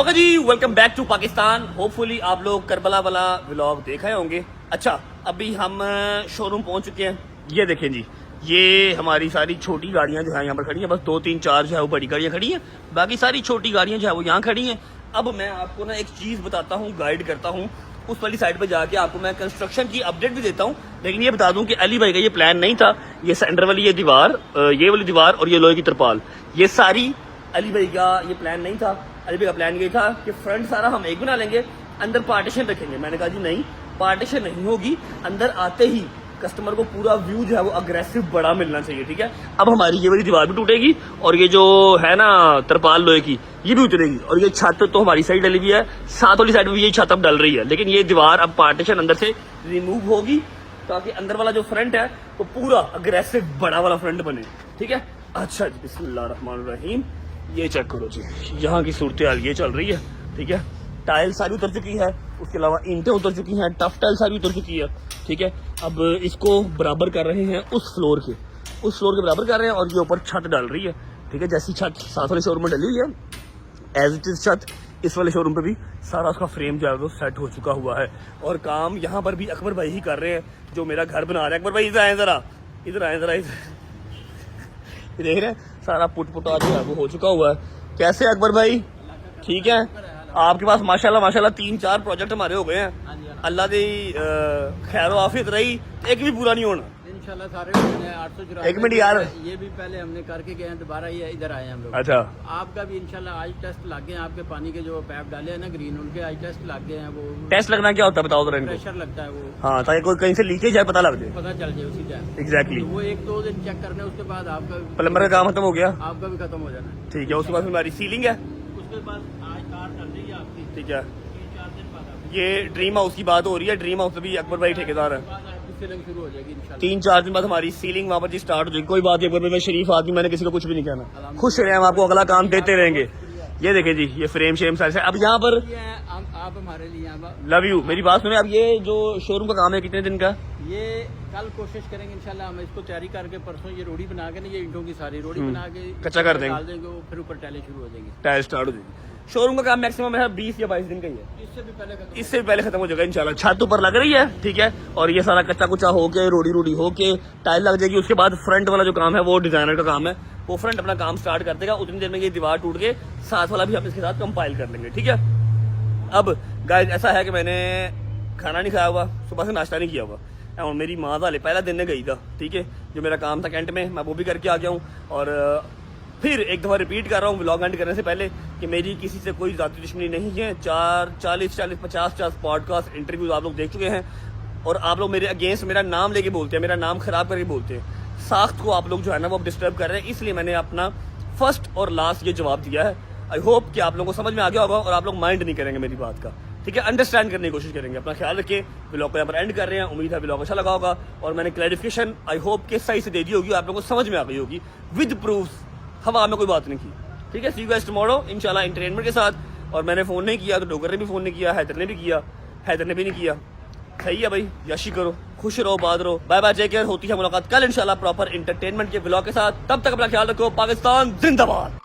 S1: ओके जी, welcome back to Pakistan. Hopefully आप लोग करबला वाला व्लॉग देखे होंगे। अच्छा अभी हम शोरूम पहुंच चुके हैं, ये देखें जी, ये हमारी सारी छोटी गाड़ियां जो है यहाँ पर खड़ी हैं, बस 2 3 4 जो है वो बड़ी गाड़ियां खड़ी हैं, बाकी सारी छोटी गाड़ियां जो है वो यहाँ खड़ी हैं। अब मैं आपको ना एक चीज़ बताता हूँ, गाइड करता हूँ, उस वाली साइड पे जाके आपको मैं कंस्ट्रक्शन की अपडेट भी देता हूँ। लेकिन ये बता दूं कि अली भाई का ये प्लान नहीं था, ये सेंटर वाली ये दीवार, ये वाली दीवार और ये लोहे की तरपाल, ये सारी अली भाई का ये प्लान नहीं था। अली भाई का प्लान ये था कि फ्रंट सारा हम एक बना लेंगे, अंदर पार्टीशन रखेंगे। मैंने कहा जी नहीं, पार्टीशन नहीं होगी, अंदर आते ही कस्टमर को पूरा व्यू जो है वो अग्रेसिव बड़ा मिलना चाहिए, ठीक है। अब हमारी ये वाली दीवार भी टूटेगी और ये जो है ना तरपाल लोहे की ये भी उतरेगी, और ये छत तो हमारी साइड डली हुई है, साथ वाली साइड में भी यही छत अब डल रही है। लेकिन ये दीवार अब पार्टीशन अंदर से रिमूव होगी ताकि अंदर वाला जो फ्रंट है वो पूरा अग्रेसिव बड़ा वाला फ्रंट बने, ठीक है। अच्छा जी, बिस्मिल्लाहिर्रहमानिर्रहीम, ये चेक करो जी, यहाँ की सूरत हाल ये चल रही है, ठीक है। टाइल सारी उतर चुकी है, उसके अलावा ईंटें उतर चुकी हैं, टफ टाइल सारी उतर चुकी है, ठीक है। अब इसको बराबर कर रहे हैं उस फ्लोर के बराबर कर रहे हैं, और ये ऊपर छत डाल रही है, ठीक है। जैसी छत साथ वाले शोरूम में डली हुई है एज इट इज छत इस वाले शोरूम पे भी सारा उसका फ्रेम जो है वो सेट हो चुका हुआ है। और काम यहाँ पर भी अकबर भाई ही कर रहे हैं जो मेरा घर बना रहे हैं। अकबर भाई इधर आए जरा, इधर आए जरा, देख रहे हैं सारा पुटा जो है वो हो चुका हुआ है। कैसे अकबर भाई, ठीक है। आपके पास माशाल्लाह माशाल्लाह 3-4 प्रोजेक्ट हमारे हो गए हैं, अल्लाह दी खैर आफियत रही, एक भी पूरा नहीं होना
S11: इंशाल्लाह। सारे 800
S1: एक मिनट यार,
S11: ये भी पहले हमने करके गए हैं, दोबारा ये इधर आए हैं हम लोग।
S1: अच्छा,
S11: आपका भी इंशाल्लाह आज टेस्ट लग गए हैं, आपके पानी के जो पैप डाले हैं ना ग्रीन, उनके आज टेस्ट लग गए हैं। वो
S1: टेस्ट लगना क्या होता है बताओ जरा इनको।
S11: प्रेशर लगता है वो,
S1: हाँ, ताकि कोई कहीं से लीकेज है पता लग जाए,
S11: पता चल जाए उसी टाइम।
S1: एग्जैक्टली।
S11: वो 1-2 दिन चेक करने, उसके बाद आपका
S1: प्लम्बर का काम खत्म हो गया,
S11: आपका भी खत्म हो जाना,
S1: ठीक है। उसके बाद हमारी सीलिंग है,
S11: उसके बाद आज कार चल रही है आपकी,
S1: ठीक है।
S11: 3-4 दिन बाद
S1: ये ड्रीम हाउस की बात हो रही है, ड्रीम हाउस भी अकबर भाई ठेकेदार है।
S11: आपकी सीलिंग शुरू हो जाएगी इंशाल्लाह।
S1: 3-4 दिन बाद हमारी सीलिंग वहाँ पर जी स्टार्ट हो जाएगी। कोई बात नहीं अकबर भाई, मैं शरीफ आदमी, मैंने किसी को कुछ भी नहीं कहना, खुश रहे, हम आपको अगला काम देते रहेंगे। ये देखें जी, ये फ्रेम शेम सारे। अब यहाँ पर
S11: आप हमारे लिए
S1: लव यू, मेरी बात सुने। अब ये जो शोरूम का काम है कितने दिन का?
S11: ये कल कोशिश करेंगे इंशाल्लाह, हम इसको तैयारी करके परसों ये रोड़ी बना के ना, ये ईंटों की सारी रोड़ी बना के
S1: कच्चा कर देंगे,
S11: डाल देंगे, वो फिर ऊपर टाइलें शुरू हो जाएंगी,
S1: टाइल स्टार्ट हो जाएगी। शोरूम का काम मैक्सिमम है 20 या 22 दिन का ही है, इससे भी पहले खत्म हो जाएगा इंशाल्लाह। छत ऊपर लग रही है, ठीक है, और ये सारा कच्चा कुचा होके रोड़ी होके टाइल लग जाएगी। उसके बाद फ्रंट वाला जो काम है वो डिजाइनर का काम है, वो फ्रंट अपना काम स्टार्ट कर देगा। उतनी देर में ये दीवार टूट के साथ वाला भी हम इसके साथ कंपाइल कर लेंगे, ठीक है। अब गाइस ऐसा है कि मैंने खाना नहीं खाया हुआ, सुबह से नाश्ता नहीं किया हुआ, और मेरी माँ वाले पहला दिन में गई था, ठीक है। जो मेरा काम था कैंट में, मैं वो भी करके आ गया हूँ। और फिर एक दफ़ा रिपीट कर रहा हूँ व्लॉग एंड करने से पहले कि मेरी किसी से कोई ज़ाती दुश्मनी नहीं है। 40-50 पॉडकास्ट इंटरव्यूज आप लोग देख चुके हैं, और आप लोग मेरे अगेंस्ट मेरा नाम लेके बोलते हैं, मेरा नाम खराब करके बोलते हैं। साख्त को आप लोग जो है ना वो डिस्टर्ब कर रहे हैं, इसलिए मैंने अपना फर्स्ट और लास्ट ये जवाब दिया है। आई होप कि आप लोगों को समझ में आ गया होगा और आप लोग माइंड नहीं करेंगे मेरी बात का, ठीक है। अंडरस्टैंड करने की कोशिश करेंगे। अपना ख्याल रखें। व्लॉग को यहाँ पर एंड कर रहे हैं, उम्मीद है व्लॉग अच्छा लगा होगा, और मैंने क्लैरिफिकेशन आई होप के सही से दे दी होगी, आप लोगों को समझ में आ गई होगी विद प्रूफ, हवा में कोई बात नहीं की, ठीक है। सी यू गाइस टुमारो इंशाल्लाह एंटरटेनमेंट के साथ। और मैंने फ़ोन नहीं किया तो डोगर ने भी फ़ोन नहीं किया, हैदर ने भी किया, हैदर ने भी नहीं किया। सही है भाई, यशी करो, खुश रहो, बात रहो। Bye bye, take care. होती है मुलाकात कल इंशाल्लाह प्रॉपर एंटरटेनमेंट के व्लॉग के साथ। तब तक अपना ख्याल रखो। पाकिस्तान जिंदाबाद।